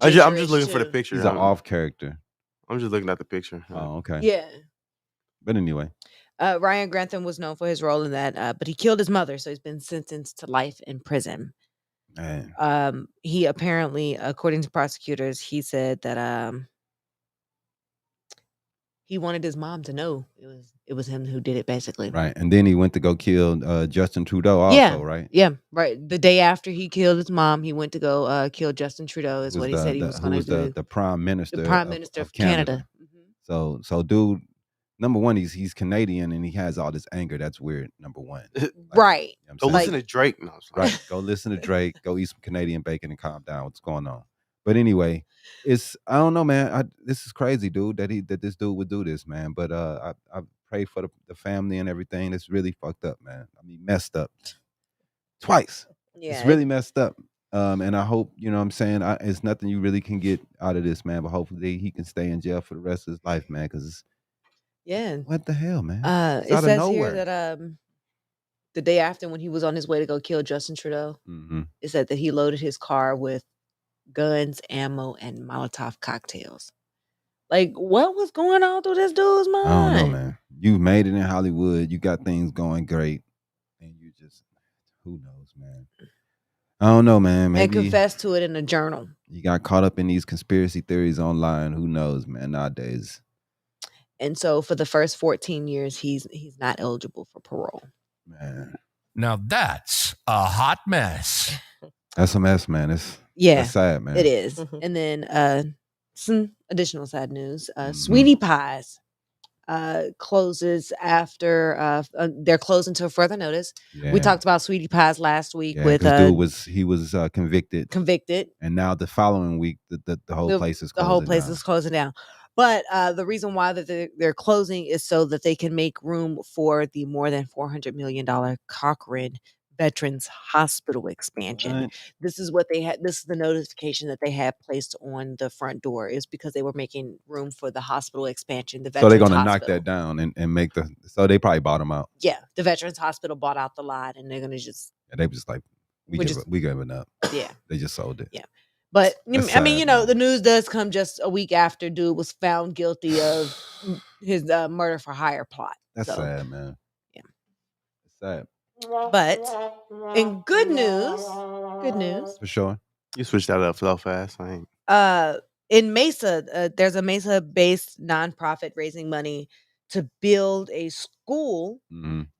I'm just looking for the picture. He's an off character. I'm just looking at the picture. Oh, okay. Yeah. But anyway. Ryan Grantham was known for his role in that, but he killed his mother, so he's been sentenced to life in prison. Man. He apparently, according to prosecutors, he said that he wanted his mom to know it was him who did it, basically. Right, and then he went to go kill Justin Trudeau also, right? Yeah, right. The day after he killed his mom, he went to go kill Justin Trudeau, is what he said he was going to do. The Prime Minister. The Prime Minister of Canada. Mm-hmm. So dude, number one, he's Canadian and he has all this anger. That's weird, number one. Like, right. You know go listen to Drake. No, right, go listen to Drake. Go eat some Canadian bacon and calm down. What's going on? But anyway, I don't know, man. This is crazy, dude. That this dude would do this, man. But I pray for the family and everything. It's really fucked up, man. I mean, messed up twice. Yeah, it's really messed up. And I hope, you know what I'm saying, it's nothing you really can get out of this, man. But hopefully he can stay in jail for the rest of his life, man. Because what the hell, man? It says nowhere. Here that the day after, when he was on his way to go kill Justin Trudeau, it said that he loaded his car with guns, ammo, and Molotov cocktails. Like, what was going on through this dude's mind? I don't know, man. You made it in Hollywood. You got things going great, and you just, who knows, man. I don't know, man. Maybe and confessed to it in a journal. You got caught up in these conspiracy theories online. Who knows, man? Nowadays. And so for the first 14 years, he's not eligible for parole. Man, Now that's a hot mess. that's a mess, man. That's sad, man. It is. And then some additional sad news. Sweetie Pies closes after they're closed until further notice. Yeah. We talked about Sweetie Pies last week with dude was convicted, and now the following week the whole place is closing. The whole place is closing down. But the reason why that they're closing is so that they can make room for the more than $400 million Cochrane Veterans Hospital expansion. Right. This is what they had. This is the notification that they had placed on the front door, is because they were making room for the hospital expansion. So they're gonna knock that down and make so they probably bought them out. Yeah, the Veterans Hospital bought out the lot, and they're gonna just. And they just like we giving up. Yeah, they just sold it. Yeah. But That's I mean, sad, you know, man. the news does come just a week after dude was found guilty of his murder for hire plot. That's sad, man. Yeah, it's sad. But in good news For sure. You switched that up so fast. I ain't. In Mesa, there's a Mesa-based nonprofit raising money to build a school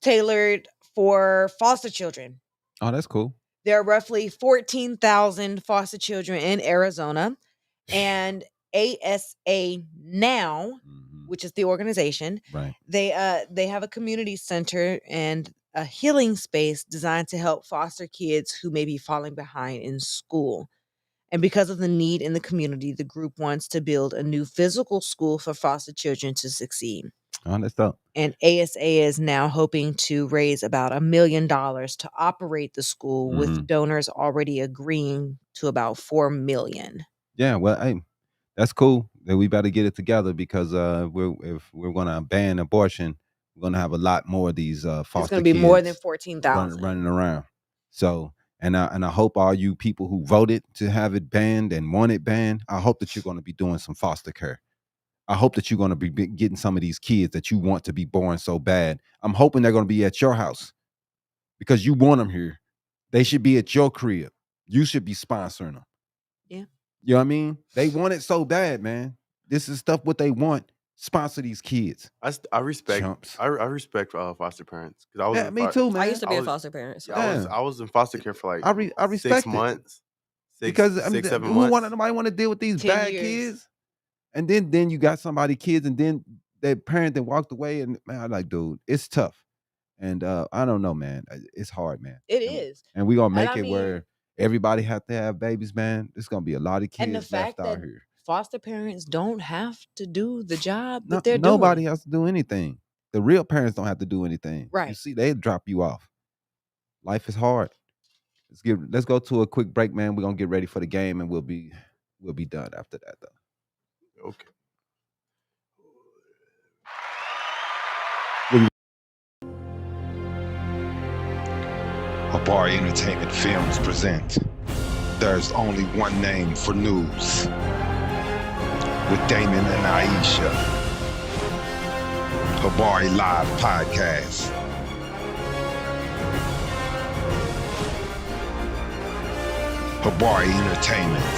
tailored for foster children. Oh, that's cool. There are roughly 14,000 foster children in Arizona, and ASA Now, which is the organization, right? They have a community center and a healing space designed to help foster kids who may be falling behind in school. And because of the need in the community, the group wants to build a new physical school for foster children to succeed. Oh, that's dope. And ASA is now hoping to raise about $1 million to operate the school, with donors already agreeing to about $4 million. Yeah, well, hey, that's cool. That we better get it together, because if we're going to ban abortion, we're going to have a lot more of these foster kids. It's going to be more than 14,000 running around. So, and I hope all you people who voted to have it banned and want it banned, I hope that you're going to be doing some foster care. I hope that you're going to be getting some of these kids that you want to be born so bad. I'm hoping they're going to be at your house because you want them here. They should be at your crib. You should be sponsoring them. Yeah. You know what I mean? They want it so bad, man. This is stuff what they want. Sponsor these kids. I respect. Chumps. I respect foster parents, because I was. Me too, man. I used to be a foster parent. So. I was in foster care for like I respect 6 months. Because 7 who months. Nobody want to deal with these 10 bad years. kids. And then you got somebody kids, and then their parent that walked away, and man, I'm like, dude, it's tough. And I don't know, man. It's hard, man. It is. And we're gonna make it where everybody have to have babies, man. There's gonna be a lot of kids And the fact left out that here. foster parents don't have to do the job that they're Nobody doing. has to do anything. The real parents don't have to do anything. Right. You see, they drop you off. Life is hard. Let's go to a quick break, man. We're gonna get ready for the game, and we'll be done after that, though. Okay. Habari Entertainment Films present There's Only One Name for News with Damon and Iesha. Habari Live Podcast. Habari Entertainment,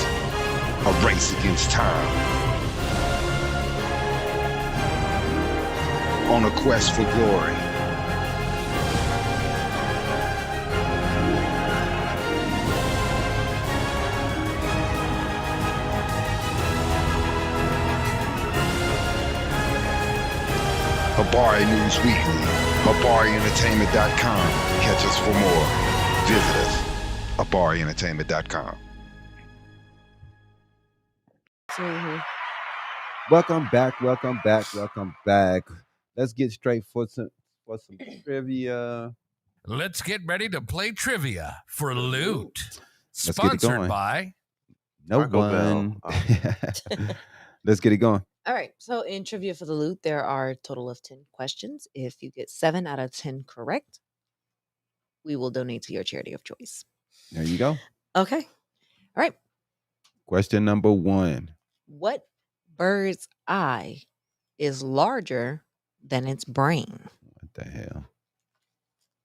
a race against time. On a quest for glory. Habari News Weekly, HabariEntertainment.com. Catch us for more. Visit us, HabariEntertainment.com. Welcome back. Let's get straight for some trivia. Let's get ready to play trivia for loot. Let's get it Sponsored going. by No Taco one. Bell. Let's get it going. All right. So in Trivia for the Loot, there are a total of 10 questions. If you get 7 out of 10 correct, we will donate to your charity of choice. There you go. Okay. All right. Question number 1. What bird's eye is larger than its brain? What the hell?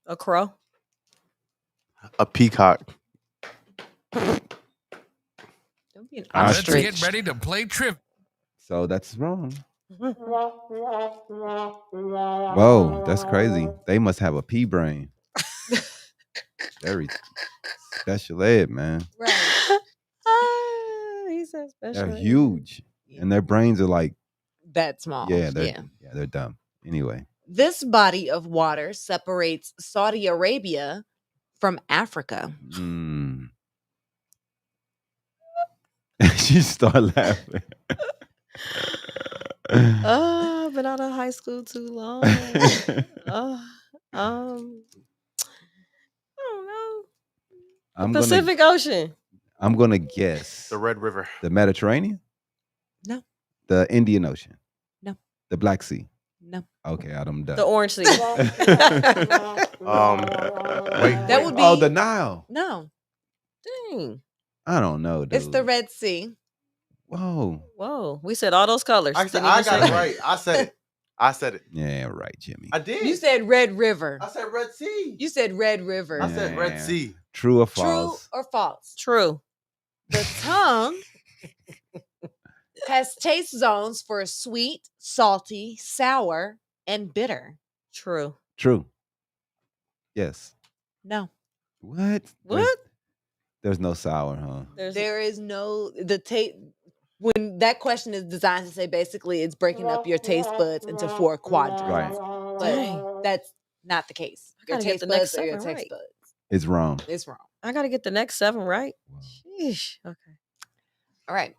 A crow. A peacock. Don't be an Let's Let's ostrich. get ready to play trivia. So that's wrong. Whoa, that's crazy. They must have a pea brain. Very special ed, man. Right. He said special. They're ed. huge, and their brains are like, That small. yeah, they're dumb. Anyway, This body of water separates Saudi Arabia from Africa. She started laughing. I've been out of high school too long. I don't know. The Pacific Ocean. I'm gonna guess The Red River. the Mediterranean. No. The Indian Ocean. No. The Black Sea. No. Okay, I'm done. The Orange Sea. Wait. That would be. Oh, the Nile. No. Dang. I don't know, dude. It's the Red Sea. Whoa. Whoa. We said all those colors. I Didn't got even say it right. I said it. I said it. Yeah, right, Jimmy. I did. You said Red River. I said Red Sea. You said Red River. I said Red Yeah. Sea. True or True false? or false? True. The tongue has taste zones for sweet, salty, sour, and bitter. True. True. Yes. No. What? What? There's no sour, huh? There is no when that question is designed to say basically it's breaking up your taste buds into 4 quadrants. Right. But that's not the case. I Your gotta get taste the next buds are your 7 taste right. buds. It's wrong. It's wrong. I got to get the next 7 right. Wow. Sheesh. Okay. All right.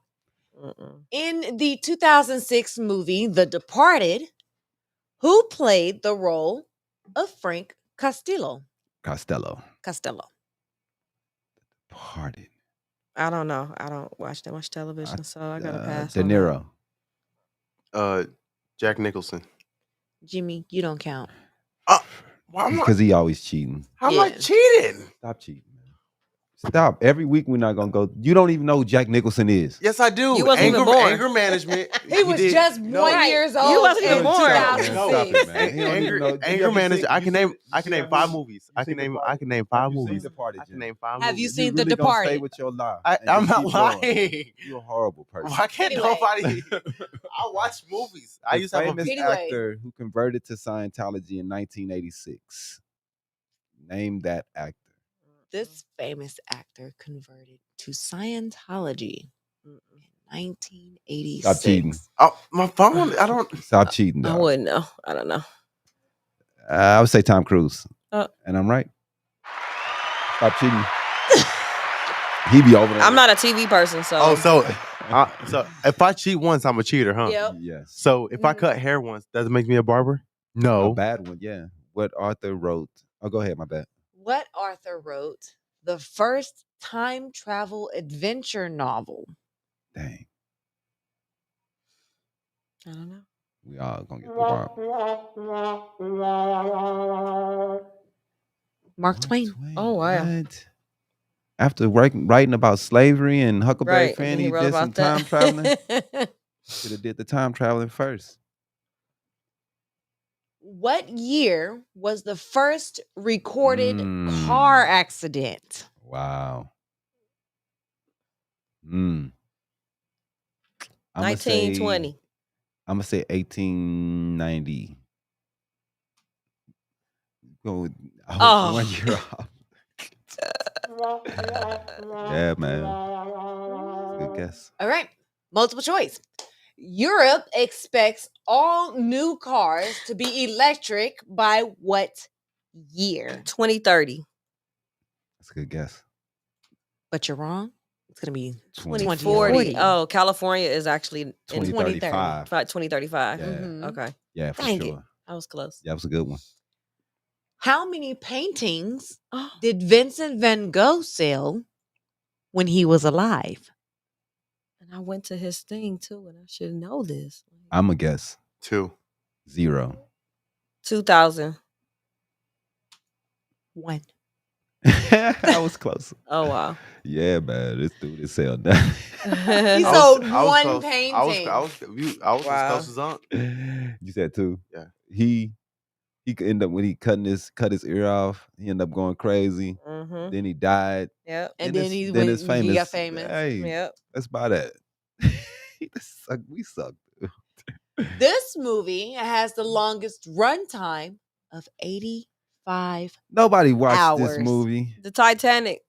Mm-mm. In the 2006 movie The Departed, who played the role of Frank Costello? Costello. Pardon. I don't know. I don't watch that much television, so I got to pass. De on that. Niro. Jack Nicholson. Jimmy, you don't count. Why am I? Because he always cheating. How am I Yeah. cheating? Stop cheating, man. Stop. Every week we're not gonna go. You don't even know who Jack Nicholson is. Yes, I do. You wasn't even born. Anger management. He was did- just no. 1 years old. wasn't even in born. Stop 2006. it, man. He don't even know. You Anger ever management. seen- I you can seen- name. I can you name ever 5 seen- movies. you I seen can name. Departed? I can name Have 5 you seen movies. Departed, I can Jim? name 5 Have you movies. seen The really gonna stay Departed? with your lie. I, and I'm just not keep going. lying. You're a horrible person. Why can't Anyway. nobody? I watch movies. I The used to have a famous Anyway. actor who converted to Scientology in 1986. Name that actor. This famous actor converted to Scientology in 1986. Stop cheating. Oh, my phone. I don't. Stop cheating, I dog. wouldn't know. I don't know. I would say Tom Cruise. Oh. And I'm right. Stop cheating. He be over there. I'm not a TV person, so. Oh, so if I cheat once, I'm a cheater, huh? Yep. Yes. So if I cut hair once, does it make me a barber? No. A bad one, yeah. What Arthur wrote. Oh, go ahead, my bad. What Arthur wrote the first time travel adventure novel? Dang. I don't know. We all gonna get the bar. Mark Twain. Oh, wow. What? After writing about slavery and Huckleberry Right. Finn, and he wrote did some about that. time traveling. Should have did the time traveling first. What year was the first recorded car accident? Wow. I'm 1920. I'm gonna say 1890. Go with, Oh. 1 year off. Yeah, man. Good guess. All right. Multiple choice. Europe expects all new cars to be electric by what year? 2030. That's a good guess. But you're wrong. It's going to be 2040. Oh, California is actually in 2035. 2035. Yeah. Mhm. Okay. Yeah, for Dang it. sure. That was close. Yeah, that was a good one. How many paintings Oh, did Vincent van Gogh sell when he was alive? and I went to his thing too, and I should know this. I'm gonna guess 2. 0. 2000. 1. I was close. Oh wow. Yeah, man. This dude is sell nothing. He I sold was one close. painting. I was as Wow. close as Unc. You said two? Yeah. He could end up when he cut his ear off, he ended up going crazy. Mm-hmm. Then he died. Yep. And then he he got famous. Hey, Yep. that's about that. We suck. This movie has the longest runtime of 85. Nobody watched this Hours. movie. The Titanic.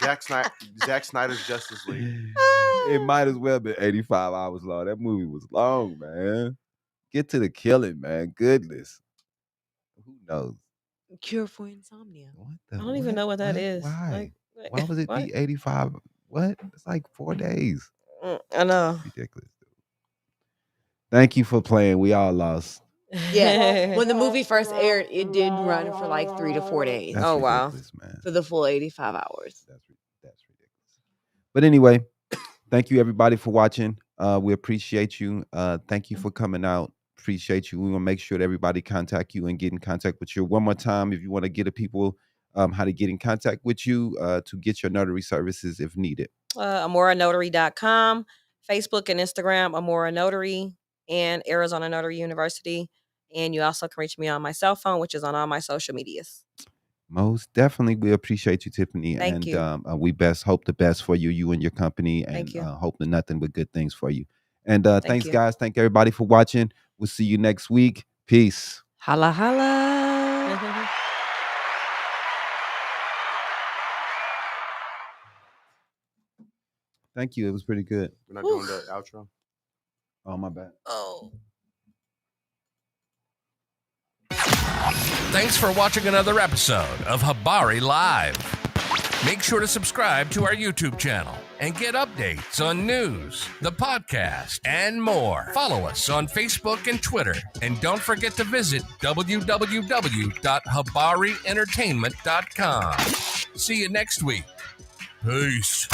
Zack Snyder's Justice League. It might as well be 85 hours long. That movie was long, man. Get to the killing, man. Goodness. Who knows? Cure for insomnia. What the, I don't even know what that is. Why? Like, Why was it what? be 85? What? It's like 4 days. I know. Ridiculous. Thank you for playing. We all lost. Yeah. When the movie first aired, it did run for like 3 to 4 days. That's Oh, wow. ridiculous, man. For the full 85 hours. That's ridiculous. But anyway, thank you everybody for watching. We appreciate you. Thank you for coming out. Appreciate you. We want to make sure that everybody contact you and get in contact with you. One more time, if you want to get the people how to get in contact with you to get your notary services if needed. AmoraNotary.com, Facebook and Instagram, Amora Notary, and Arizona Notary University. And you also can reach me on my cell phone, which is on all my social medias. Most definitely. We appreciate you, Tiffany. Thank you. We hope the best for you and your company, and Thank you. Hope nothing but good things for you. And thanks, you. guys. Thank everybody for watching. We'll see you next week. Peace. Holla, holla. Thank you. It was pretty good. We're not doing the outro. Oh, my bad. Oh. Thanks for watching another episode of Habari Live. Make sure to subscribe to our YouTube channel and get updates on news, the podcast, and more. Follow us on Facebook and Twitter. And don't forget to visit www.habarientertainment.com. See you next week. Peace.